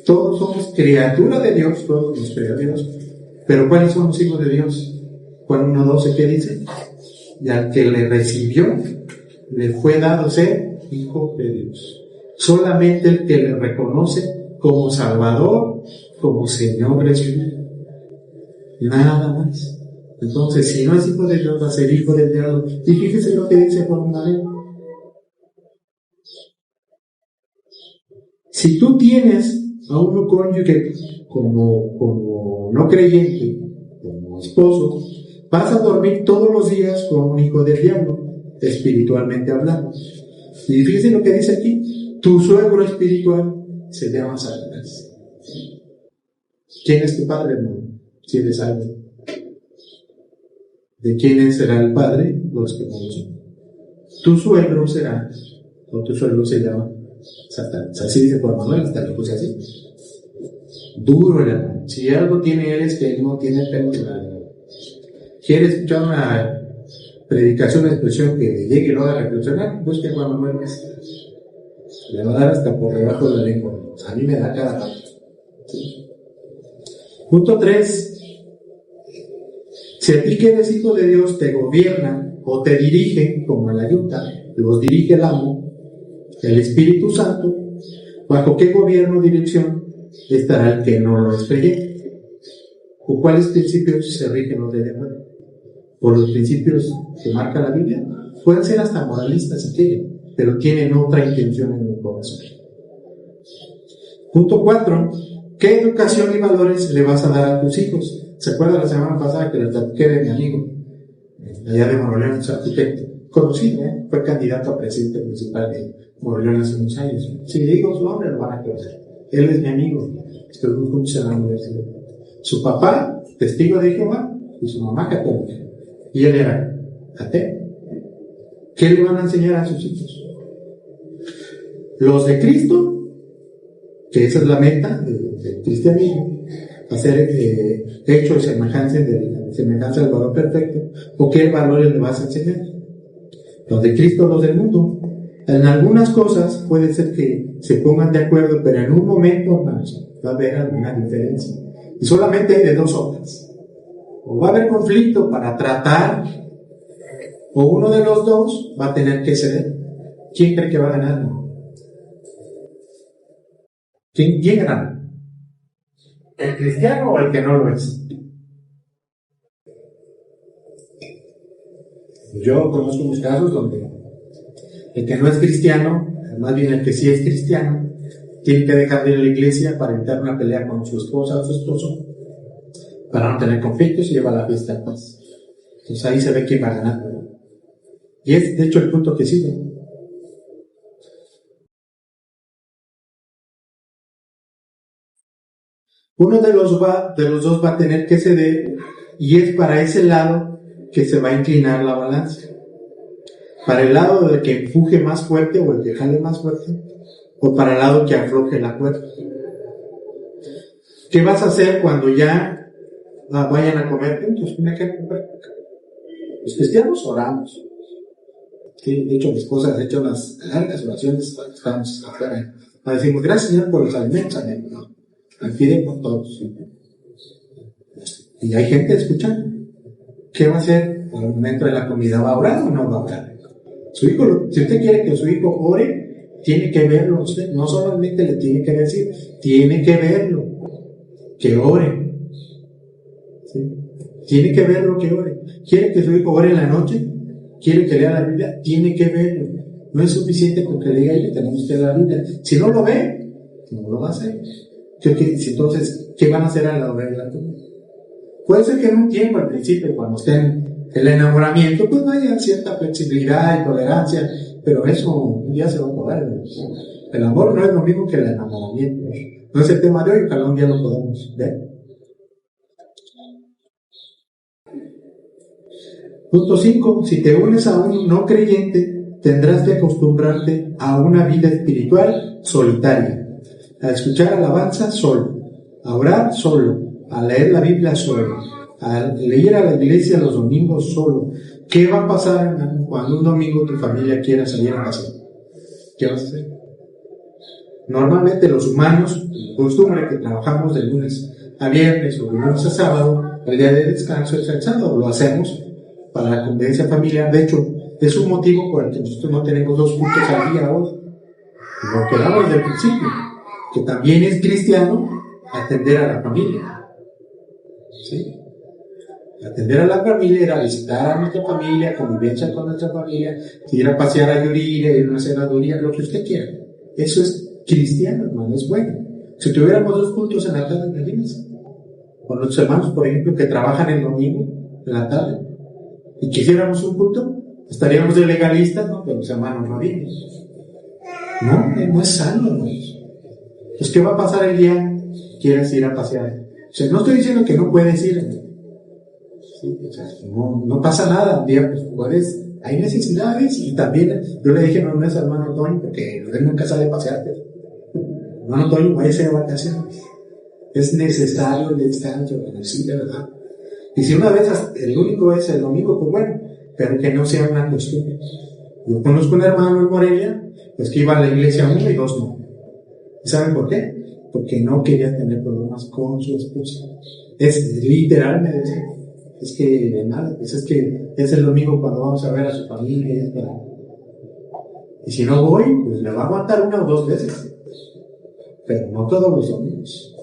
Todos somos criaturas de Dios, todos nos creó Dios. Pero ¿cuáles son los hijos de Dios? Juan 1:12, ¿qué dice? Y al que le recibió, le fue dado ser hijo de Dios. Solamente el que le reconoce como Salvador, como Señor de su vida. Nada más. Entonces, si no es hijo de Dios, va a ser hijo del diablo. Y fíjese lo que dice Juan Manuel. Si tú tienes a un cónyuge como no creyente, como esposo, vas a dormir todos los días con un hijo del diablo, espiritualmente hablando. Y fíjese lo que dice aquí: tu suegro espiritual se llama Satanás. ¿Quién es tu padre, hermano? Si eres salvo. ¿De quién será el padre? Los que no lo son. Tu suegro será, o tu suegro se llama Satanás. Así dice Juan Manuel, hasta lo puse así. Duro el hermano. Si algo tiene él es que él no tiene pelo en la... ¿Quiere escuchar una predicación, una expresión que le llegue y lo haga reflexionar? Busque a Juan Manuel. Le va a dar hasta por debajo de la lengua. A mí me da cada rato. ¿Sí? Punto 3. Si a ti que eres hijo de Dios te gobierna o te dirige, como en la yuta, los dirige el amo, el Espíritu Santo, ¿bajo qué gobierno o dirección estará el que no lo es creyente? ¿O cuáles principios se rigen los de acuerdo? ¿Por los principios que marca la Biblia? Pueden ser hasta moralistas si quieren, pero tienen otra intención en el corazón. Punto 4. ¿Qué educación y valores le vas a dar a tus hijos? ¿Se acuerda la semana pasada que les platiqué de mi amigo, allá de Moroleón, es arquitecto? Conocido, fue candidato a presidente municipal de Moroleón hace unos años. Si le digo su nombre, lo van a conocer. Él es mi amigo, estuvimos juntos en la universidad. Su papá, testigo de Jehová, y su mamá católica. Y él era ateo. ¿Qué le van a enseñar a sus hijos? Los de Cristo, que esa es la meta del cristianismo, hacer hecho de semejanza del valor perfecto. ¿O qué valores le vas a enseñar? Los de Cristo, los del mundo. En algunas cosas puede ser que se pongan de acuerdo, pero en un momento, hermanos, va a haber alguna diferencia. Y solamente hay de dos hojas. O va a haber conflicto para tratar, o uno de los dos va a tener que ceder. ¿Quién cree que va a ganar? ¿Quién gana? ¿El cristiano o el que no lo es? Yo conozco unos casos donde el que no es cristiano, más bien el que sí es cristiano, tiene que dejar de ir a la iglesia para evitar una pelea con su esposa o su esposo, para no tener conflictos y llevar la fiesta en paz. Entonces ahí se ve quién va a ganar. Y es de hecho el punto que sigue. Uno de los dos va a tener que ceder, y es para ese lado que se va a inclinar la balanza. Para el lado del que empuje más fuerte o el que jale más fuerte, o para el lado que afloje la cuerda. ¿Qué vas a hacer cuando ya vayan a comer juntos? Los cristianos oramos. Sí, de hecho, mi esposa ha hecho unas largas oraciones cuando estamos afuera. Le decimos, gracias, Señor, por los alimentos. Pide por todos. Y hay gente escuchando. ¿Qué va a hacer al momento de la comida? ¿Va a orar o no va a orar? Su hijo, si usted quiere que su hijo ore, tiene que verlo usted. No solamente le tiene que decir, tiene que verlo. Que ore. ¿Sí? Tiene que verlo que ore. ¿Quiere que su hijo ore en la noche? ¿Quiere que lea la Biblia? Tiene que verlo. No es suficiente con que le diga que tenemos que leer la Biblia. Si no lo ve, no lo va a hacer. Entonces, ¿qué van a hacer a la hora de la comida? Puede ser que en un tiempo, al principio, cuando estén el enamoramiento, pues haya cierta flexibilidad y tolerancia, pero eso ya se va a poder. El amor no es lo mismo que el enamoramiento. No es el tema de hoy, ojalá un día lo podamos ver. Punto 5. Si te unes a un no creyente, tendrás que acostumbrarte a una vida espiritual solitaria. A escuchar alabanza solo, a orar solo, a leer la Biblia solo, a leer a la iglesia los domingos solo. ¿Qué va a pasar cuando un domingo tu familia quiera salir a pasar? ¿Qué vas a hacer? Normalmente los humanos, costumbre que trabajamos de lunes a viernes o de lunes a sábado, el día de descanso es el sábado, lo hacemos para la convivencia familiar. De hecho, es un motivo por el que nosotros no tenemos 2 cultos al día hoy. Lo quedamos desde el principio, que también es cristiano atender a la familia. ¿Sí? Atender a la familia era visitar a nuestra familia, convivencia con nuestra familia, ir a pasear a Yuriria, ir a una senaduría, lo que usted quiera. Eso es cristiano, hermano, es bueno. Si tuviéramos 2 cultos en la tarde, imagínense. Con nuestros hermanos, por ejemplo, que trabajan el domingo en la tarde, y quisiéramos un culto, estaríamos de legalistas, ¿no? Pero los hermanos no vienen. No es sano, hermanos. Pues, ¿qué va a pasar el día que quieras ir a pasear? O sea, no estoy diciendo que no puedes ir, ¿sí? O sea, no pasa nada. Un día, pues, puedes, hay necesidades, y también, yo le dije no mes al hermano Toño, porque él nunca sabe pasear, pero, hermano Toño, váyase de vacaciones. Es necesario el descanso, sí, de verdad. Y si una vez el único es el domingo, pues bueno, pero que no sea una costumbre. Yo conozco un hermano en Morelia, pues que iba a la iglesia 1 y 2 no. ¿Y saben por qué? Porque no quería tener problemas con su esposa. Es literal, me dice. Es que nada, pues es que es el domingo cuando vamos a ver a su familia. Y si no voy, pues le va a aguantar 1 o 2 veces. Pero no todos los domingos.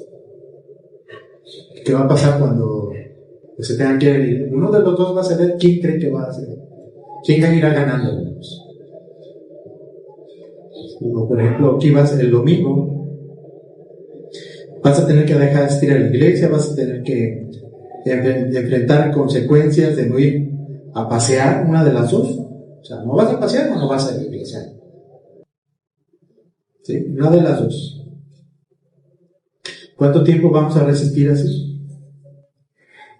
¿Qué va a pasar cuando se tengan que ir? Uno de los dos va a ceder. ¿Quién cree que va a ceder? ¿Quién irá ganando? O por ejemplo, aquí vas el domingo, vas a tener que dejar de asistir a la iglesia, vas a tener que enfrentar consecuencias de no ir a pasear, una de las dos. O sea, no vas a pasear o no vas a la iglesia. ¿Sí? Una de las dos. ¿Cuánto tiempo vamos a resistir así?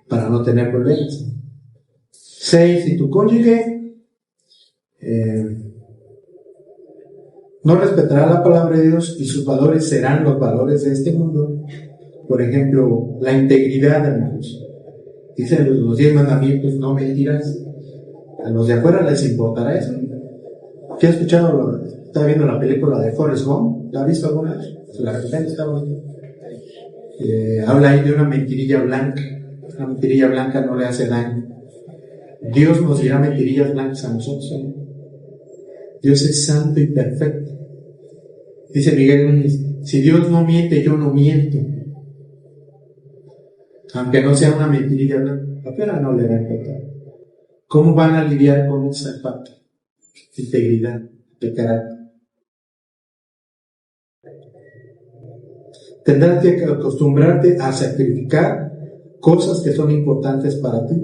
Para no tener problemas. 6. Si tu cónyuge no respetará la palabra de Dios y sus valores serán los valores de este mundo. Por ejemplo, la integridad, hermanos. Dicen los 10 mandamientos, no mentirás. A los de afuera les importará eso. ¿Qué ha escuchado? Estaba viendo la película de Forrest Gump. ¿La ha visto alguna vez? La repente está bonita. Habla ahí de una mentirilla blanca. Una mentirilla blanca no le hace daño. Dios nos dirá mentirillas blancas a nosotros. Dios es santo y perfecto. Dice Miguel Núñez, si Dios no miente, yo no miento. Aunque no sea una mentirilla blanca, apenas no le va a importar. ¿Cómo van a lidiar con esa falta de integridad, de carácter? Tendrás que acostumbrarte a sacrificar cosas que son importantes para ti,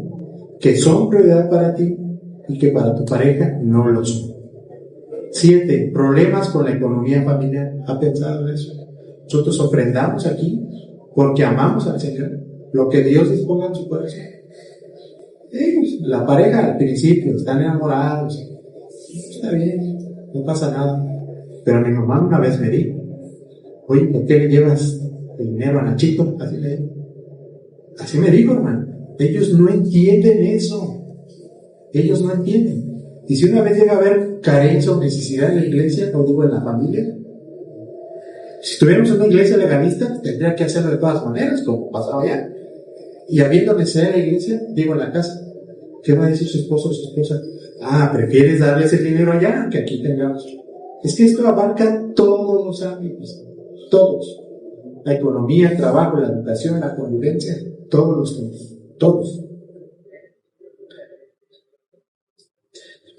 que son prioridad para ti y que para tu pareja no lo son. 7. Problemas con la economía familiar. ¿Ha pensado en eso? Nosotros ofrendamos aquí porque amamos al Señor. Lo que Dios disponga en su corazón. La pareja al principio están enamorados. Está bien, no pasa nada. Pero mi mamá una vez me dijo, oye, ¿por qué le llevas el dinero a Nachito? Así me dijo, hermano. Ellos no entienden eso. Ellos no entienden. Y si una vez llega a haber carencia o necesidad en la iglesia, o digo en la familia, si tuviéramos una iglesia legalista, tendría que hacerlo de todas maneras, como pasaba ya. Y habiendo necesidad en la iglesia, digo en la casa, ¿qué va a decir su esposo o su esposa? ¿Prefieres darles el dinero allá que aquí tengamos? Es que esto abarca todos los ámbitos, todos. La economía, el trabajo, la educación, la convivencia, todos los temas, todos.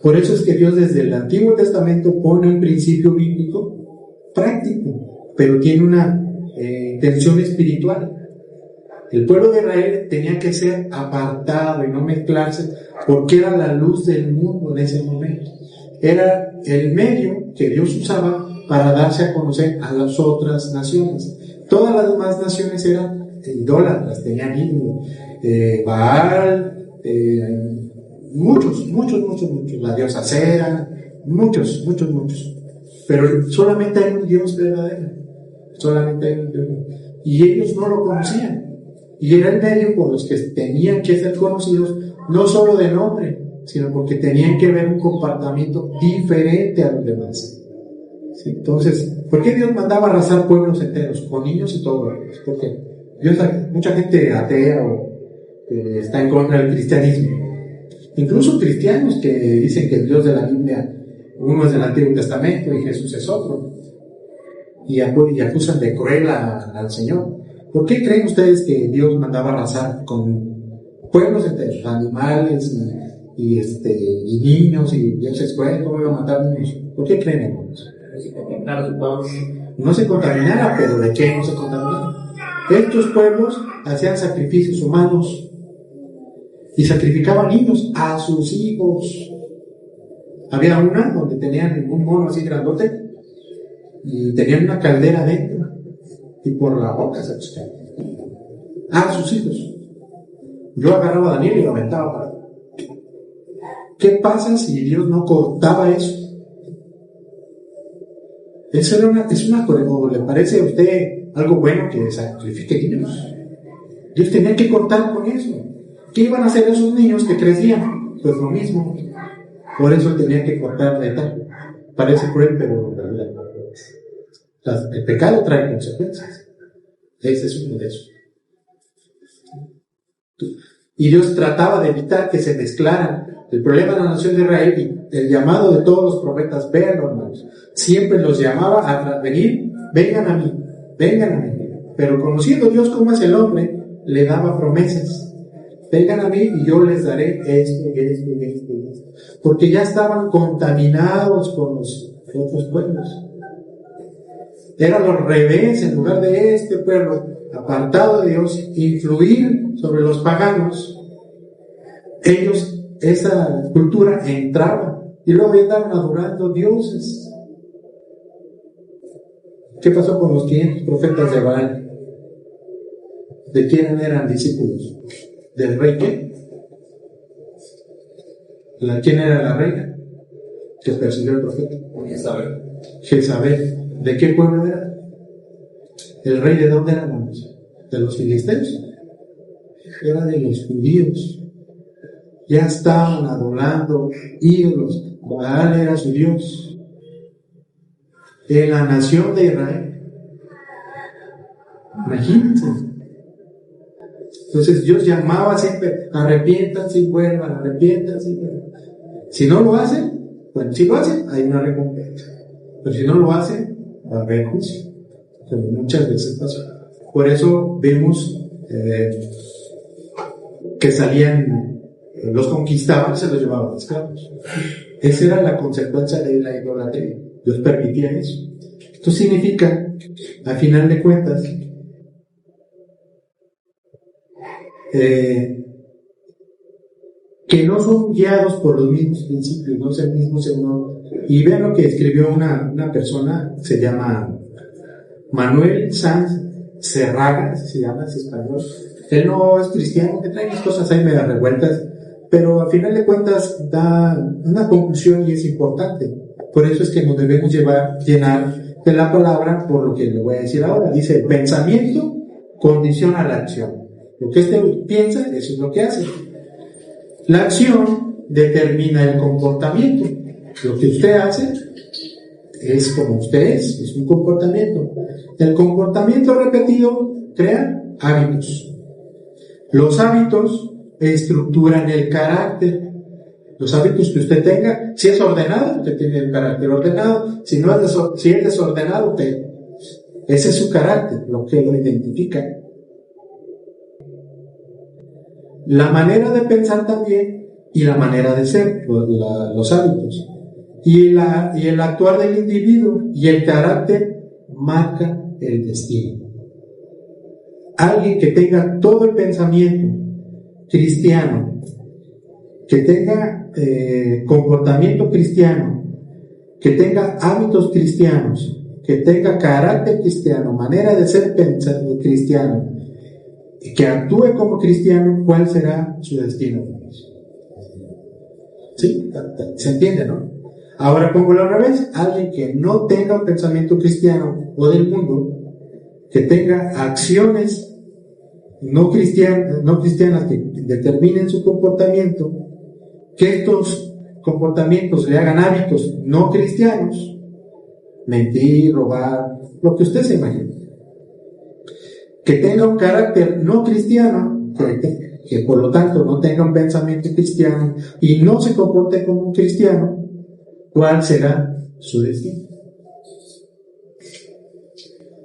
Por eso es que Dios desde el Antiguo Testamento pone un principio bíblico práctico, pero tiene una intención espiritual. El pueblo de Israel tenía que ser apartado y no mezclarse porque era la luz del mundo en ese momento. Era el medio que Dios usaba para darse a conocer a las otras naciones. Todas las demás naciones eran idólatras, tenían ídolos, Baal, muchos, la diosa Cera, muchos. Pero solamente hay un Dios verdadero, solamente hay un Dios. Y ellos no lo conocían. Y era el medio por los que tenían que ser conocidos, no solo de nombre, sino porque tenían que ver un comportamiento diferente a los demás. ¿Sí? Entonces, ¿por qué Dios mandaba arrasar pueblos enteros, con niños y todo? Porque Dios, mucha gente atea o que está en contra del cristianismo. Incluso cristianos que dicen que el Dios de la Biblia, uno es del Antiguo Testamento y Jesús es otro. Y acusan de cruel al Señor. ¿Por qué creen ustedes que Dios mandaba arrasar con pueblos enteros, animales y niños, y Dios es cruel, ¿cómo iba a matar niños? ¿Por qué creen en eso? No se contaminara, pero ¿de qué no se contaminara? Estos pueblos hacían sacrificios humanos y sacrificaban niños a sus hijos. Había una donde tenían un mono así grandote y tenían una caldera dentro y por la boca se echaban a sus hijos. Yo agarraba a Daniel y lo aventaba para atrás. ¿Qué pasa si Dios no cortaba eso? Eso es una ¿o le parece a usted algo bueno que sacrifique niños? Dios tenía que cortar con eso. ¿Qué iban a hacer esos niños que crecían? Pues lo mismo. Por eso tenía que cortar de tal. Parece cruel, pero en realidad el pecado trae consecuencias. Ese es uno de esos. Y Dios trataba de evitar que se mezclaran. El problema de la nación de Israel y el llamado de todos los profetas, vean, hermanos, siempre los llamaba a venir, vengan a mí. Pero conociendo Dios como es el hombre, le daba promesas. Vengan a mí y yo les daré esto. Porque ya estaban contaminados con los otros pueblos. Era lo revés, en lugar de este pueblo apartado de Dios, influir sobre los paganos. Ellos, esa cultura entraba y luego andaban adorando dioses. ¿Qué pasó con los 500 profetas de Baal? ¿De quién eran discípulos? ¿Del rey qué? ¿Quién era la reina que persiguió al profeta? Jezabel. ¿De qué pueblo era? ¿El rey de dónde era? ¿De los filisteos? Era de los judíos. Ya estaban adorando ídolos. Baal era su Dios. En la nación de Israel. Imagínense. Entonces Dios llamaba siempre, arrepiéntanse y vuelvan, arrepiéntanse y vuelvan. Si no lo hacen, bueno, si lo hacen, hay una recompensa. Pero si no lo hacen, va a haber juicio. Como muchas veces pasó. Por eso vemos que salían, los conquistaban y se los llevaban a esclavos. Esa era la consecuencia de la idolatría. Dios permitía eso. Esto significa, a final de cuentas, que no son guiados por los mismos principios, no es el mismo Señor. Y vean lo que escribió una persona, se llama Manuel Sanz Serraga, se llama, es español. Él no es cristiano, que trae unas cosas ahí medio revueltas, pero a final de cuentas da una conclusión y es importante. Por eso es que nos debemos llenar de la palabra por lo que le voy a decir ahora. Dice, el pensamiento condiciona la acción. Lo que usted piensa, eso es lo que hace. La acción determina el comportamiento. Lo que usted hace es como usted es un comportamiento. El comportamiento repetido crea hábitos. Los hábitos estructuran el carácter. Los hábitos que usted tenga, si es ordenado, usted tiene el carácter ordenado. Si es desordenado, ese es su carácter, lo que lo identifica. La manera de pensar también y la manera de ser, los hábitos. Y el actuar del individuo y el carácter marca el destino. Alguien que tenga todo el pensamiento cristiano, que tenga comportamiento cristiano, que tenga hábitos cristianos, que tenga carácter cristiano, manera de ser pensando cristiano, y que actúe como cristiano, ¿cuál será su destino? ¿Sí? ¿Se entiende, no? Ahora póngalo al revés. Alguien que no tenga un pensamiento cristiano o del mundo, que tenga acciones no cristianas que determinen su comportamiento, que estos comportamientos le hagan hábitos no cristianos, mentir, robar, lo que usted se imagine, que tenga un carácter no cristiano, que por lo tanto no tenga un pensamiento cristiano y no se comporte como un cristiano, ¿cuál será su destino?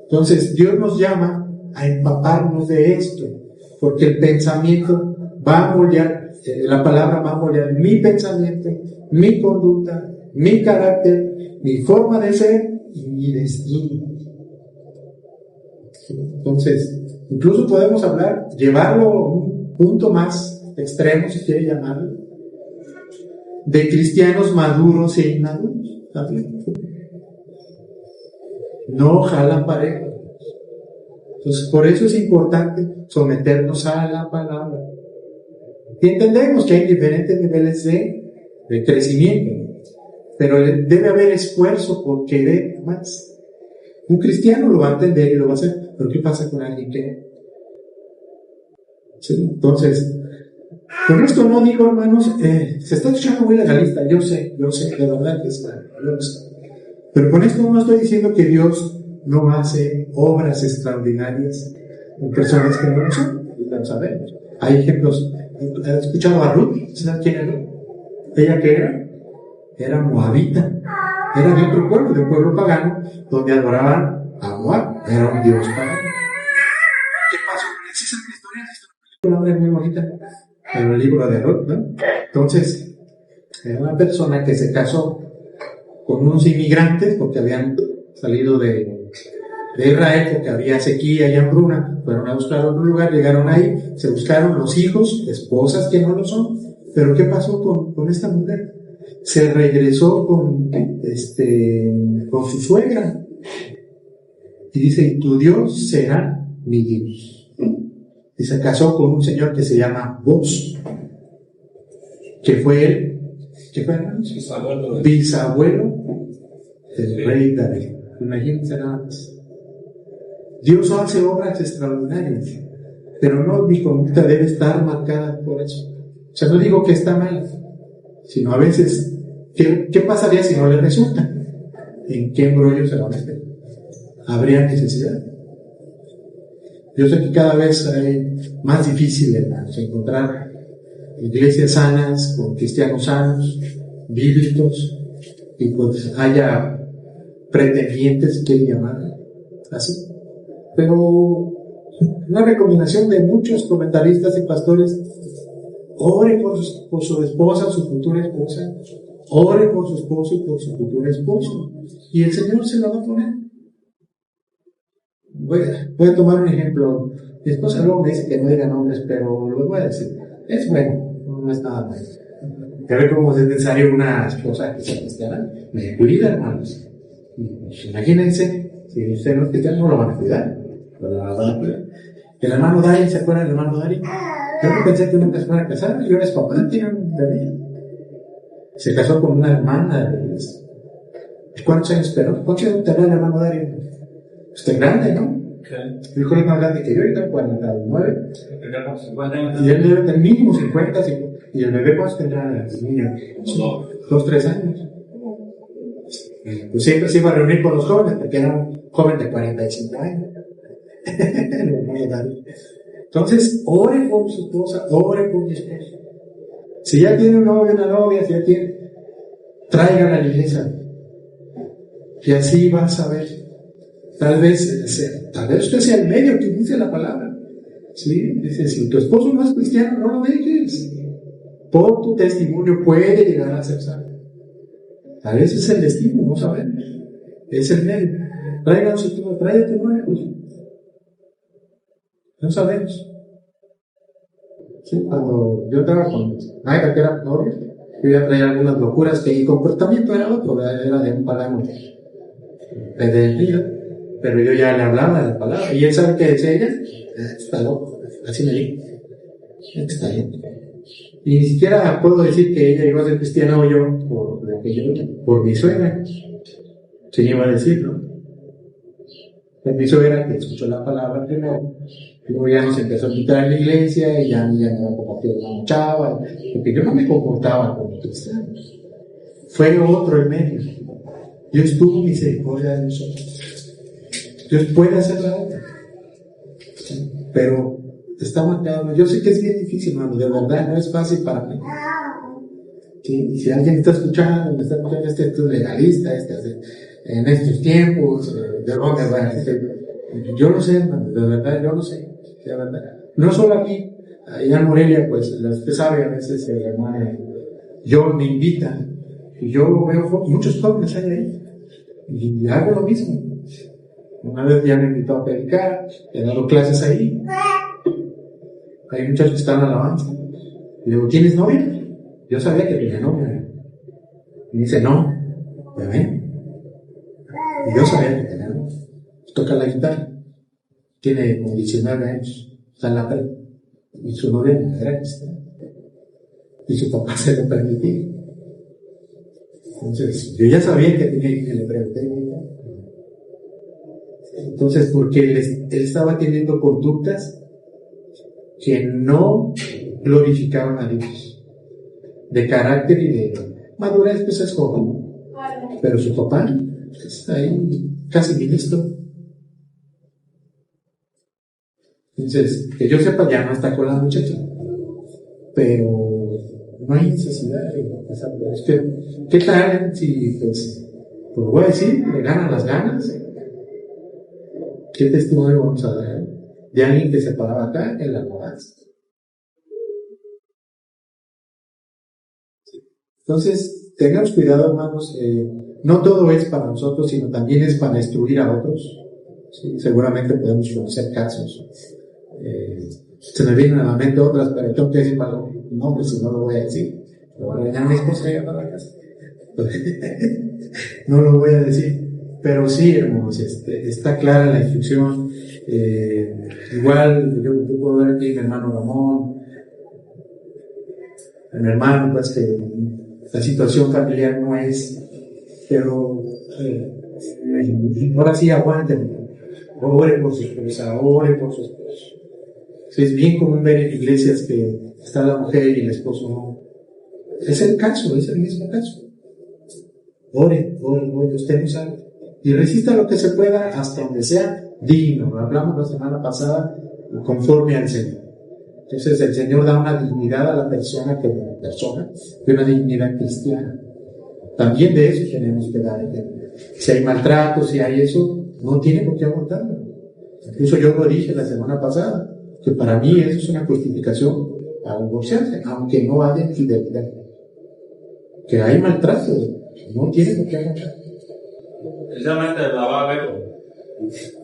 Entonces Dios nos llama a empaparnos de esto, porque el pensamiento va a moldear, la palabra va a moldear mi pensamiento, mi conducta, mi carácter, mi forma de ser y mi destino. Entonces, incluso podemos hablar, llevarlo a un punto más extremo, si quiere llamarlo, de cristianos maduros e inmaduros. ¿También? No jalan parejo. Entonces, por eso es importante someternos a la palabra. Y entendemos que hay diferentes niveles de crecimiento, pero debe haber esfuerzo por querer más. Un cristiano lo va a entender y lo va a hacer, pero ¿qué pasa con alguien que? ¿Sí? Entonces, con esto no digo, hermanos, se está escuchando muy legalista, yo sé, de verdad que es claro, yo sé. Pero con esto no estoy diciendo que Dios no hace obras extraordinarias en personas que no lo son, lo sabemos. Hay ejemplos. ¿Has escuchado a Ruth? ¿Sabes quién era Ruth? ¿Ella qué era? Era moabita. Era de otro pueblo, de un pueblo pagano, donde adoraban a Moab. Era un dios pagano. ¿Qué pasó con esa historia? Esta película es muy bonita. En el libro de Ruth, ¿no? Entonces, era una persona que se casó con unos inmigrantes porque habían salido de Israel, porque había sequía y hambruna, fueron a buscar otro lugar, llegaron ahí, se buscaron los hijos, esposas que no lo son, pero ¿qué pasó con esta mujer? Se regresó con su suegra, y dice, y tu Dios será mi Dios, y se casó con un señor que se llama Boz, que fue él, ¿qué fue, hermanos? Bisabuelo del rey David. Imagínense nada más. Dios hace obras extraordinarias, pero no, mi conducta debe estar marcada por eso. O sea, no digo que está mal, sino a veces, ¿qué pasaría si no le resulta? ¿En qué embrollo se va a meter? ¿Habría necesidad? Yo sé que cada vez es más difícil, hermanos, encontrar iglesias sanas, con cristianos sanos, bíblicos, y pues haya pretendientes, si quieren llamar así. Pero una recomendación de muchos comentaristas y pastores: ore por su esposa, su futura esposa, ore por su esposo y por su futuro esposo, y el Señor se lo va a poner. Voy a tomar un ejemplo. Mi esposa luego me dice que no diga nombres, pero lo voy a decir. Es bueno, no es nada malo. Ya ve cómo es necesario una esposa que sea cristiana. Me cuida, hermanos. Imagínense, si usted no es cristiano, no lo van a cuidar. El hermano Dari, ¿se acuerdan del hermano Dari? Yo no pensé que nunca se fuera a casar. Yo era papá, tiene un bebé. Se casó con una hermana de la iglesia. ¿Cuántos años esperó? ¿Cuántos años tendrá el hermano Dari? Usted es grande, ¿no? El hijo es más grande que yo, y tengo 49. Y él debe tener mínimo 50. Y el bebé, ¿cuántos tendrá el niño? 2, 3 años. Pues siempre se iba a reunir con los jóvenes, porque era un joven de 45 años. Entonces, ore por su esposa, ore por su esposa. Si ya tiene un novio, una novia, si ya tiene, tráigala a la iglesia. Y así vas a ver. Tal vez usted sea el medio que dice la palabra. ¿Sí? Dice, si tu esposo no es cristiano, no lo dejes. Por tu testimonio puede llegar a ser salvo. Tal vez es el destino, no sabemos. Es el medio. Tráigalo, tráigate nuevos. No sabemos. ¿Sí? Cuando yo estaba con Naira, que era novia, yo ya traía algunas locuras que mi comportamiento era otro, era de un pagano pedreño. Pero yo ya le hablaba de la palabra. ¿Y él sabe qué decía ella? Está loco. Así me dijo. Está bien. Y ni siquiera puedo decir que ella iba a ser cristiana o yo, por mi suegra. Sí, iba a decir, ¿no? Por mi suegra, que escuchó la palabra primero. Luego ya nos empezó a quitar en la iglesia y ya me compartió una chava. Porque yo no me comportaba como cristiano. Fue otro en medio. Dios tuvo misericordia de nosotros. Dios puede hacer la obra, pero está marcado. Yo sé que es bien difícil, hermano, de verdad, no es fácil para mí. ¿Sí? Y si alguien está escuchando, me está escuchando este legalista, en estos tiempos, de dónde va, yo lo sé, hermano, de verdad, yo lo sé, de verdad. No solo aquí, allá en Morelia, pues, usted sabe, a veces el hermano John me invita, y yo veo muchos jóvenes ahí, y hago lo mismo. Una vez ya me invitó a predicar, he dado clases ahí. Hay muchachos que están en alabanza. Y digo, ¿tienes novia? Yo sabía que tenía novia. Y dice, no, ¿ya ven? Y yo sabía que tenía novia. Toca la guitarra. Tiene como 19 años. Está en la prepa. Y su novia no era cristiana. Y su papá se lo permitía. Entonces, yo ya sabía que tenía que le pregunté. Entonces, porque él estaba teniendo conductas que no glorificaban a Dios, de carácter y de madurez, pues es joven, pero su papá está ahí casi ministro. Entonces, que yo sepa, ya no está con la muchacha, pero no hay necesidad de pasar por eso. ¿Qué tal si, pues voy a decir, le ganan las ganas? ¿Qué testimonio vamos a dar de alguien que se paraba acá en la alabanza? Entonces, tengamos cuidado, hermanos, no todo es para nosotros, sino también es para instruir a otros. ¿Sí? Seguramente podemos conocer casos. Se me vienen a la mente otras, pero tengo que decir para un nombre, si no lo voy a decir. Lo voy a regañar a mi esposa y a la casa. No lo voy a decir. Pero sí, hermanos, está clara la instrucción. Igual, yo puedo ver aquí a mi hermano Ramón, a mi hermano, pues que la situación familiar no es, pero ahora sí aguanten, ore por su esposa, ore por su esposo. Es bien común ver en iglesias que está la mujer y el esposo no. Es el caso, es el mismo caso. Ore, usted no sabe. Y resista lo que se pueda hasta donde sea digno. Hablamos la semana pasada conforme al Señor. Entonces el Señor da una dignidad a la persona como persona y una dignidad cristiana. También de eso tenemos que dar ejemplo. Si hay maltrato, si hay eso, no tiene por qué aguantarlo. Incluso yo lo dije la semana pasada, que para mí eso es una justificación para divorciarse, aunque no haya infidelidad. Que hay maltrato, no tiene por qué aguantar. Precisamente la va a ver,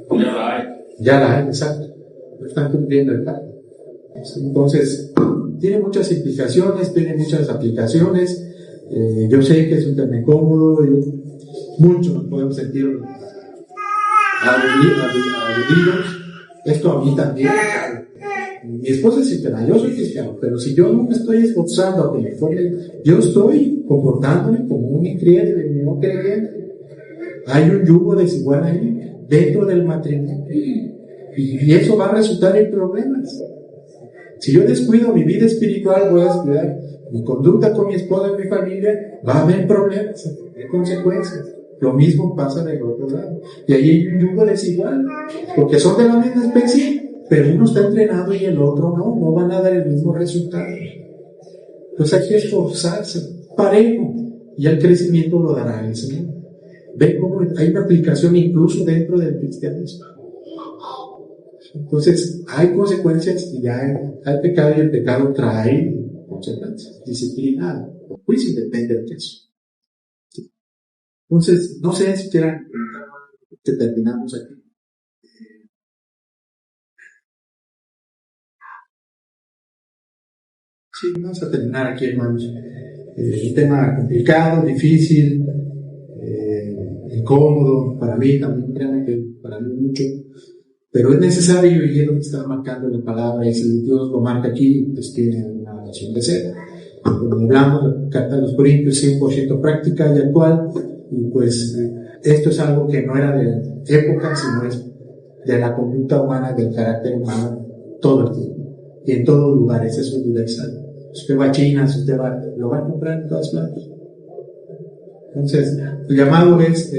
ya la hay. Ya la hay, exacto. No están cumpliendo el pacto. Entonces, tiene muchas implicaciones, tiene muchas aplicaciones. Yo sé que es un tema incómodo, muchos nos podemos sentir aludidos. Esto a mí también. Mi esposa es cristiana, yo soy cristiano, pero si yo no me estoy esforzando a que me forme, yo estoy comportándome como un incrédulo, no creyente. Hay un yugo desigual ahí dentro del matrimonio y eso va a resultar en problemas. Si yo descuido mi vida espiritual, voy a descuidar mi conducta con mi esposa y mi familia, va a haber problemas, hay consecuencias. Lo mismo pasa del otro lado. Y ahí hay un yugo desigual, porque son de la misma especie, pero uno está entrenado y el otro no van a dar el mismo resultado. Entonces hay que esforzarse, parejo, y el crecimiento lo dará el Señor. Ven cómo hay una aplicación incluso dentro del cristianismo. Entonces, hay consecuencias y ya hay pecado y el pecado trae consecuencias. Disciplina, juicio depende de eso. Entonces, no sé si quieran que terminamos aquí. Sí, vamos a terminar aquí, hermanos. Un tema complicado, difícil, incómodo, para mí también, créanme que para mí mucho, pero es necesario y es lo que está marcando la palabra, y si Dios lo marca aquí, pues tiene una razón de ser. Como hablamos, la carta de los Corintios 100% práctica y actual, y pues esto es algo que no era de época, sino es de la conducta humana, del carácter humano, todo el tiempo, y en todos lugares, eso es universal. Si usted va a China, si usted lo va a comprar en todas partes. Entonces, el llamado es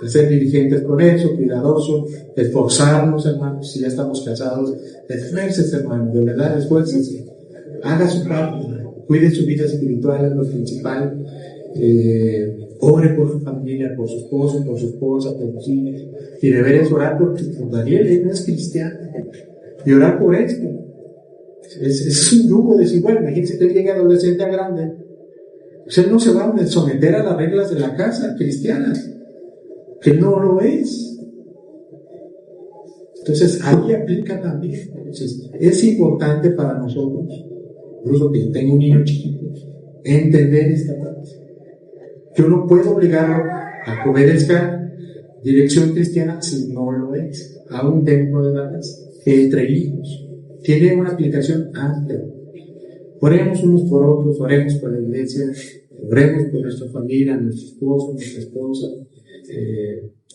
ser diligentes con eso, cuidadosos, esforzarnos, hermanos, si ya estamos casados, esfuércese, hermano, de verdad, esfuércese, haga su parte, cuide su vida espiritual, es lo principal, ore por su familia, por su esposo, por su esposa, por sus hijos, y deberes orar por Daniel, él no es cristiano, y orar por esto. Es un yugo desigual. Imagínense que él llega adolescente a grande. Pues él no se va a someter a las reglas de la casa cristiana, que no lo es. Entonces, ahí aplica también. Entonces, es importante para nosotros, incluso que tengo un niño chiquito, entender esta parte. Yo no puedo obligarlo a obedezca dirección cristiana si no lo es, aún dentro de la casa, entre hijos. Tiene una aplicación amplia. Oremos unos por otros, oremos por la iglesia, oremos por nuestra familia, nuestro esposo, nuestra esposa.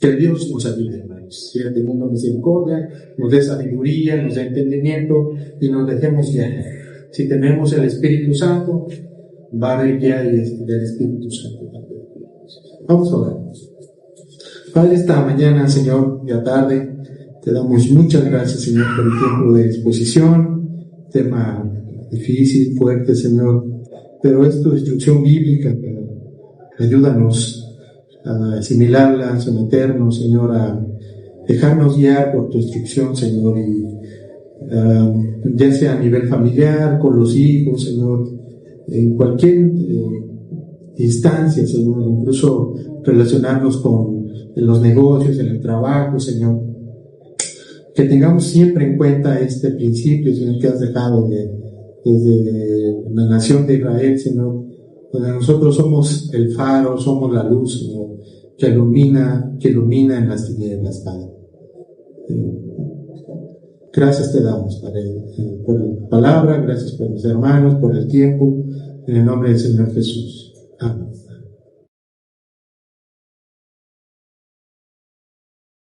Que Dios nos ayude, hermanos. Si el mundo misericordia, nos dé sabiduría, nos dé entendimiento y nos dejemos guiar. Si tenemos el Espíritu Santo, va a haber guía del Espíritu Santo. Vamos a orar. Padre, esta mañana, Señor, ya tarde, te damos muchas gracias, Señor, por el tiempo de exposición. Tema difícil, fuerte, Señor, pero es tu instrucción bíblica. Ayúdanos a asimilarla, a someternos, Señor, a dejarnos guiar por tu instrucción, Señor, y ya sea a nivel familiar, con los hijos, Señor, en cualquier instancia, Señor, incluso relacionarnos con los negocios, en el trabajo, Señor. Que tengamos siempre en cuenta este principio, Señor, que has dejado desde la nación de Israel, Señor, donde nosotros somos el faro, somos la luz, Señor, que ilumina en las tinieblas, Padre. Gracias te damos, Padre, por la palabra, gracias por mis hermanos, por el tiempo, en el nombre del Señor Jesús. Amén.